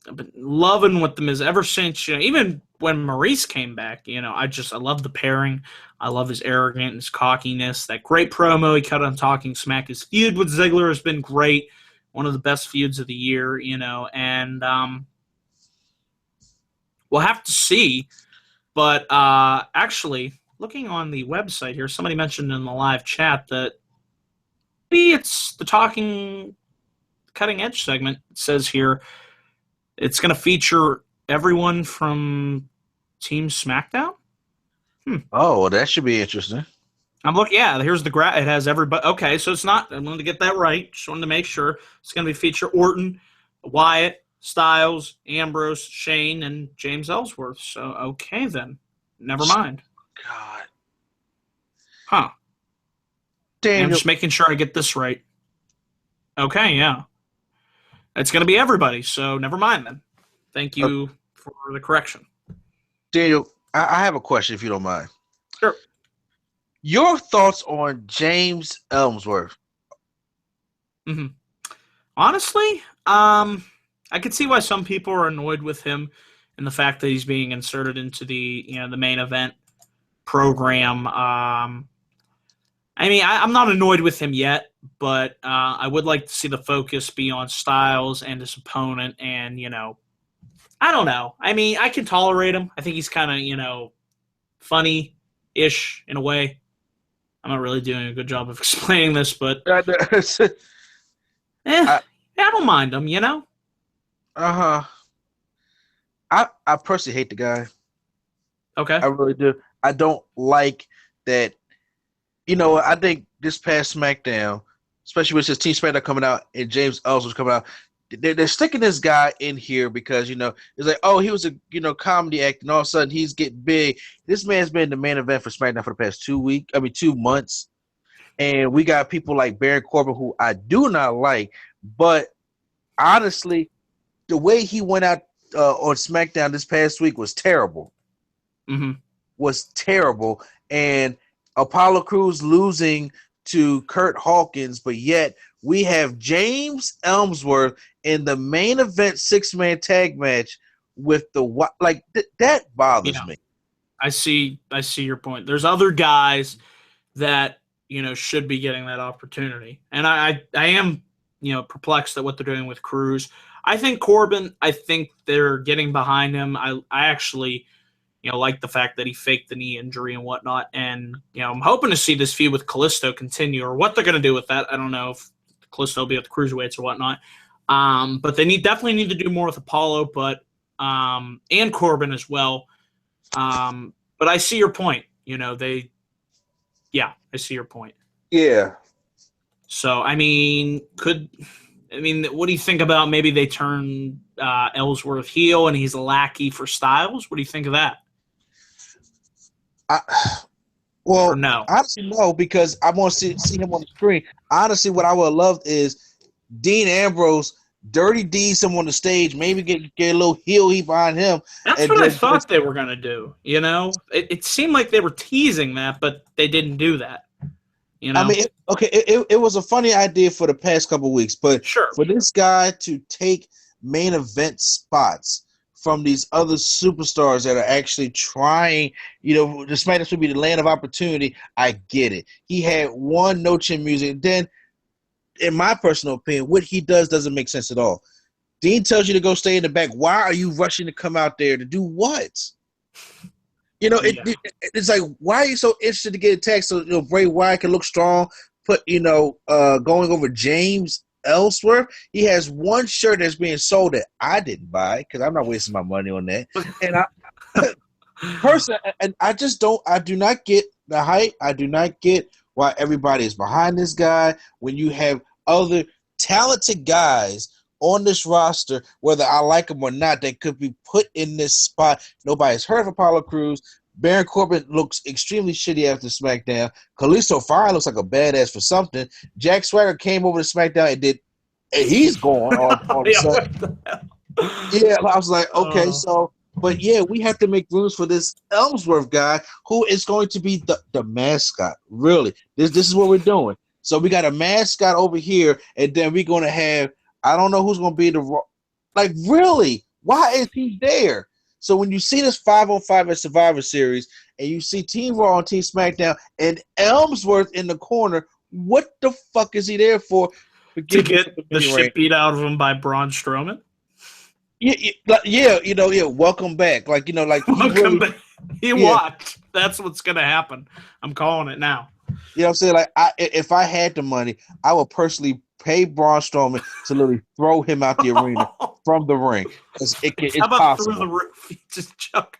I've been loving what The Miz ever since, even when Maurice came back, I love the pairing. I love his arrogance, his cockiness, that great promo he cut on Talking Smack. His feud with Ziggler has been great. One of the best feuds of the year, and we'll have to see. But actually, looking on the website here, somebody mentioned in the live chat that maybe it's the Talking Cutting Edge segment. It says here it's going to feature everyone from Team SmackDown. Oh, well, that should be interesting. I'm looking. Yeah, here's the graph. It has everybody. Okay, so it's not. I wanted to get that right. Just wanted to make sure it's going to be feature Orton, Wyatt, Styles, Ambrose, Shane, and James Ellsworth. So okay then. Never mind. God. Huh. Daniel. I'm just making sure I get this right. Okay, yeah. It's going to be everybody, so never mind then. Thank you for the correction. Daniel, I have a question, if you don't mind. Sure. Your thoughts on James Ellsworth? hmm Honestly, I could see why some people are annoyed with him and the fact that he's being inserted into the main event program. I'm not annoyed with him yet, but I would like to see the focus be on Styles and his opponent. And I don't know. I mean, I can tolerate him. I think he's kind of funny-ish in a way. I'm not really doing a good job of explaining this, but I, I don't mind him. uh-huh. I personally hate the guy. Okay. I really do. I don't like that. I think this past SmackDown, especially with his Team SmackDown coming out and James Ellsworth coming out, they're sticking this guy in here because it's like, oh, he was a comedy act, and all of a sudden he's getting big. This man's been the main event for SmackDown for the past 2 months, and we got people like Baron Corbin who I do not like, but honestly, the way he went out on SmackDown this past week was terrible. Mm-hmm. Was terrible, and Apollo Crews losing to Kurt Hawkins, but yet we have James Ellsworth in the main event 6-man tag match with that bothers me. I see your point. There's other guys that should be getting that opportunity, and I am perplexed at what they're doing with Crews. I think Corbin. I think they're getting behind him. I actually like the fact that he faked the knee injury and whatnot. And, I'm hoping to see this feud with Kalisto continue, or what they're going to do with that. I don't know if Kalisto will be with the cruiserweights or whatnot. But they definitely need to do more with Apollo, and Corbin as well. But I see your point. I see your point. Yeah. So, what do you think about maybe they turn Ellsworth heel and he's a lackey for Styles? What do you think of that? No? Honestly, no, because I want to see him on the screen. Honestly, what I would have loved is Dean Ambrose, Dirty D, someone on the stage, maybe get a little heel heat behind him. That's what I thought they were going to do. It seemed like they were teasing that, but they didn't do that. It was a funny idea for the past couple of weeks, but sure. For this guy to take main event spots from these other superstars that are actually trying, the SmackDown would be the land of opportunity. I get it. He had one No Chin Music. Then, in my personal opinion, what he does doesn't make sense at all. Dean tells you to go stay in the back. Why are you rushing to come out there to do what? It's like, why are you so interested to get attacked so Bray Wyatt can look strong? Going over James Ellsworth. He has one shirt that's being sold that I didn't buy because I'm not wasting my money on that. And I do not get the hype. I do not get why everybody is behind this guy when you have other talented guys on this roster, whether I like them or not, that could be put in this spot. Nobody's heard of Apollo Crews. Baron Corbin looks extremely shitty after SmackDown. Kalisto finally looks like a badass for something. Jack Swagger came over to SmackDown and he's gone all of a sudden. Yeah, I was like, okay, but yeah, we have to make rooms for this Ellsworth guy who is going to be the mascot. Really, this is what we're doing. So we got a mascot over here, and then we're going to have, I don't know who's going to be really, why is he there? So when you see this 5-on-5 at Survivor Series, and you see Team Raw on Team SmackDown, and Ellsworth in the corner, what the fuck is he there for? To get the shit beat out of him by Braun Strowman? Yeah. Welcome back. Welcome back. Watch. That's what's gonna happen. I'm calling it now. You know what I'm saying? If I had the money, I would personally pay Braun Strowman to literally throw him out the arena from the ring. It's How about possible. through the roof? He just chuck.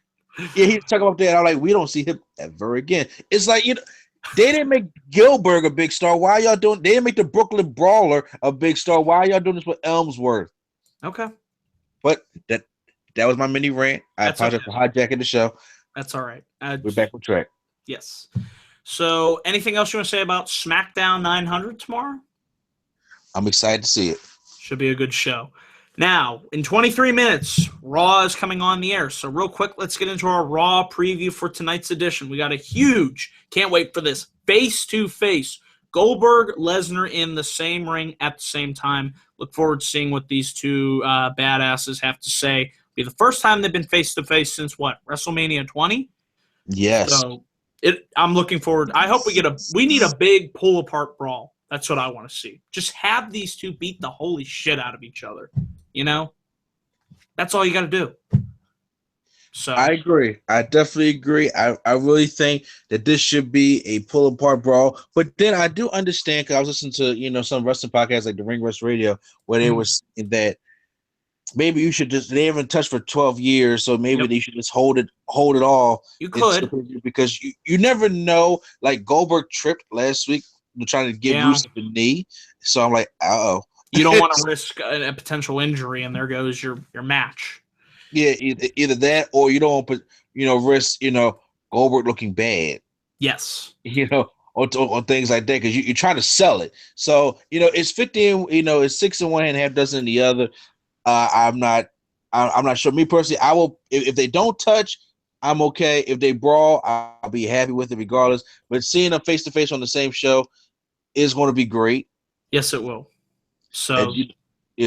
Yeah, he's chucking up there, and I'm like, we don't see him ever again. It's like, they didn't make Gilbert a big star. Why are y'all doing? They didn't make the Brooklyn Brawler a big star. Why are y'all doing this with Ellsworth? Okay. But that was my mini rant. I apologize for hijacking the show. That's all right. We're back on track. Yes. So, anything else you want to say about SmackDown 900 tomorrow? I'm excited to see it. Should be a good show. Now, in 23 minutes, Raw is coming on the air. So real quick, let's get into our Raw preview for tonight's edition. We got a huge, can't wait for this, face-to-face Goldberg, Lesnar in the same ring at the same time. Look forward to seeing what these two badasses have to say. It'll be the first time they've been face-to-face since what, WrestleMania 20? Yes. So I'm looking forward. I hope we need a big pull-apart brawl. That's what I want to see. Just have these two beat the holy shit out of each other. You know, that's all you got to do. So I agree. I definitely agree. I really think that this should be a pull apart brawl. But then I do understand because I was listening to some wrestling podcasts like the Ring Rust Radio where they were saying that maybe you should they haven't touched for 12 years, so maybe they should just hold it all. You could because you never know. Like Goldberg tripped last week trying to give Rusev a knee, so I'm like, uh-oh. You don't want to risk a potential injury, and there goes your match. Yeah, either that or you don't want to risk Goldberg looking bad. Yes. Or things like that because you're trying to sell it. So it's 15. It's 6 in one hand, half dozen in the other. I'm not sure. Me personally, I will if they don't touch, I'm okay. If they brawl, I'll be happy with it regardless. But seeing them face to face on the same show is going to be great. Yes, it will. So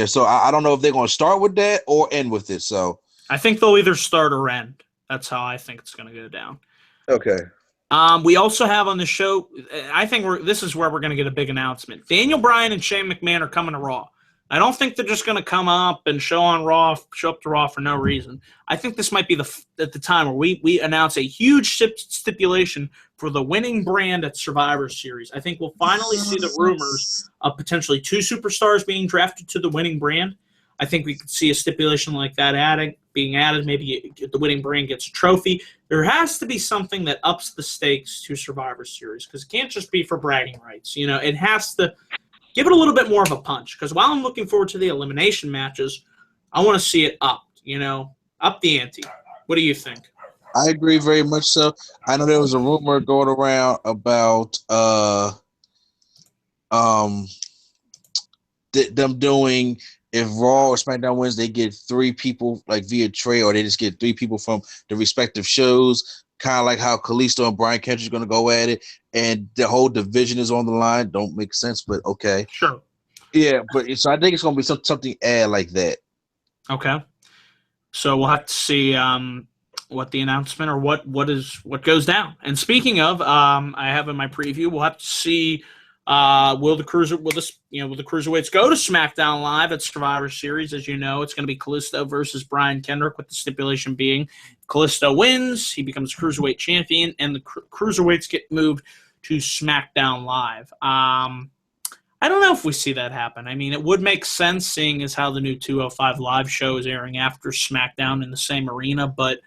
so I don't know if they're going to start with that or end with it. So I think they'll either start or end. That's how I think it's going to go down. Okay. We also have on the show, I think this is where we're going to get a big announcement. Daniel Bryan and Shane McMahon are coming to Raw. I don't think they're just going to come up and show up to Raw for no reason. I think this might be at the time where we announce a huge stipulation for the winning brand at Survivor Series. I think we'll finally see the rumors of potentially 2 superstars being drafted to the winning brand. I think we could see a stipulation like that being added. Maybe the winning brand gets a trophy. There has to be something that ups the stakes to Survivor Series because it can't just be for bragging rights. It has to give it a little bit more of a punch because while I'm looking forward to the elimination matches, I want to see it upped, up the ante. What do you think? I agree very much so. I know there was a rumor going around about them doing if Raw or SmackDown wins, they get 3 people like via trade, or they just get 3 people from the respective shows. Kind of like how Kalisto and Brian Kendrick's going to go at it, and the whole division is on the line. Don't make sense, but okay. Sure. Yeah, but so I think it's going to be something add like that. Okay. So we'll have to see what the announcement or what goes down. And speaking of, I have in my preview, we'll have to see will the cruiserweights go to SmackDown Live at Survivor Series? As you know, it's going to be Kalisto versus Brian Kendrick, with the stipulation being Kalisto wins, he becomes cruiserweight champion, and the cruiserweights get moved to SmackDown Live. I don't know if we see that happen. I mean, it would make sense seeing as how the new 205 Live show is airing after SmackDown in the same arena, but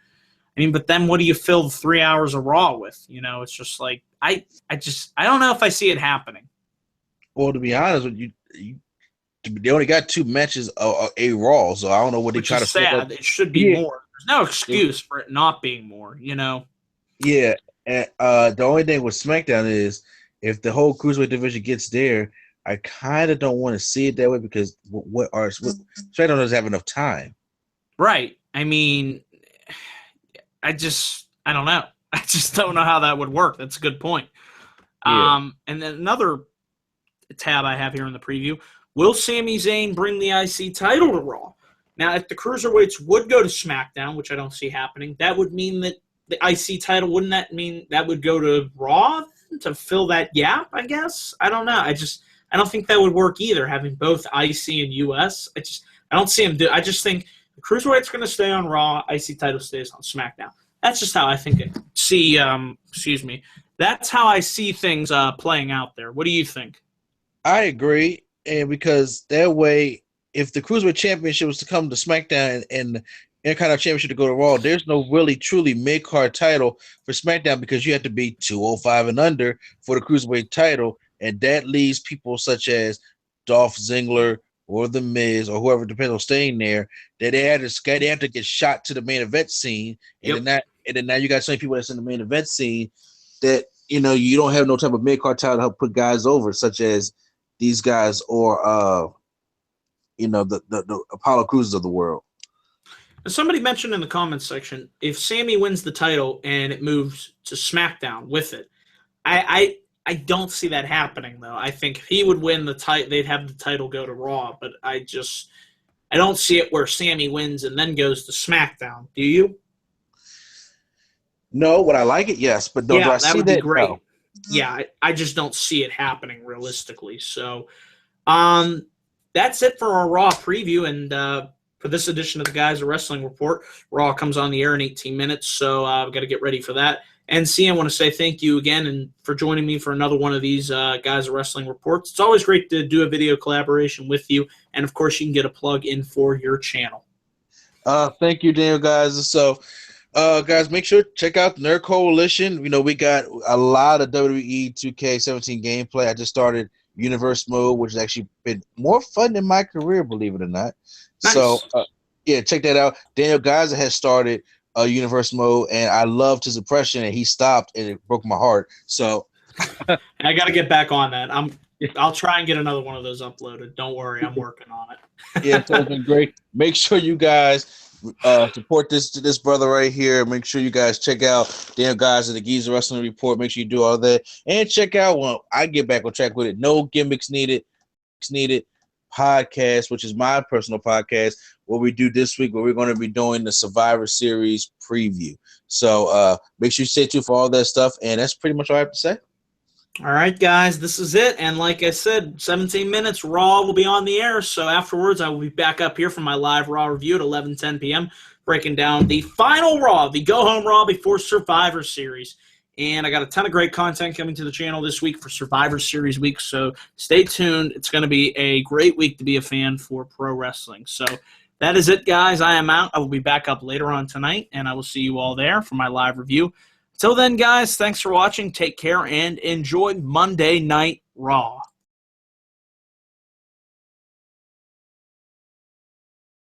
then what do you fill the 3 hours of Raw with? It's just like I don't know if I see it happening. Well, to be honest with you, they only got 2 matches a Raw, so I don't know what they try to. Sad. It should be more. There's no excuse for it not being more. Yeah, and the only thing with SmackDown is if the whole cruiserweight division gets there, I kind of don't want to see it that way because SmackDown doesn't have enough time. Right. I mean, I don't know. I just don't know how that would work. That's a good point. Yeah. And then another tab I have here in the preview, will Sami Zayn bring the IC title to Raw? Now, if the Cruiserweights would go to SmackDown, which I don't see happening, that would mean that the IC title, wouldn't that mean that would go to Raw to fill that gap, I guess? I don't know. I don't think that would work either, having both IC and US. I don't see them do. I just think the Cruiserweight's going to stay on Raw, IC title stays on SmackDown. That's just how I think That's how I see things playing out there. What do you think? I agree, and because that way, if the Cruiserweight Championship was to come to SmackDown and the Intercontinental Championship to go to Raw, there's no really truly mid-card title for SmackDown because you have to be 205 and under for the Cruiserweight title, and that leaves people such as Dolph Ziggler or The Miz or whoever depends on staying there, that they have to get shot to the main event scene, and then now you got so many people that's in the main event scene that you don't have no type of mid-card title to help put guys over, such as these guys or the Apollo Crews of the world. Somebody mentioned in the comments section, if Sammy wins the title and it moves to SmackDown with it, I don't see that happening, though. I think if he would win the title, they'd have the title go to Raw, but I don't see it where Sammy wins and then goes to SmackDown. Do you? No, would I like it? Yes, but do I see that would be great. No. Yeah, I just don't see it happening realistically. So, that's it for our Raw preview, and for this edition of the Giza Wrestling Report. Raw comes on the air in 18 minutes, so we've got to get ready for that. And I want to say thank you again and for joining me for another one of these Giza Wrestling Reports. It's always great to do a video collaboration with you, and of course, you can get a plug in for your channel. Thank you, Daniel, guys. So, guys, make sure to check out the Nerd Coalition. We got a lot of WWE 2K17 gameplay. I just started Universe Mode, which has actually been more fun in my career, believe it or not. Nice. So, yeah, check that out. Daniel Geyser has started Universe Mode, and I loved his impression, and he stopped, and it broke my heart. So, I got to get back on that. I'll try and get another one of those uploaded. Don't worry, I'm working on it. Yeah, it's been great. Make sure you guys support this brother right here. Make sure you guys check out Daniel Geyser, the Giza Wrestling Report. Make sure you do all that, and check out when I get back on track with it. No gimmicks needed. Podcast, which is my personal podcast, what we do this week, where we're going to be doing the Survivor Series preview. So make sure you stay tuned for all that stuff, and that's pretty much all I have to say. All right, guys, this is it. And like I said, 17 minutes, Raw will be on the air. So afterwards, I will be back up here for my live Raw review at 11:10 p.m., breaking down the final Raw, the go-home Raw before Survivor Series. And I got a ton of great content coming to the channel this week for Survivor Series week, so stay tuned. It's going to be a great week to be a fan for pro wrestling. So that is it, guys. I am out. I will be back up later on tonight, and I will see you all there for my live review. Till then, guys, thanks for watching. Take care and enjoy Monday Night Raw.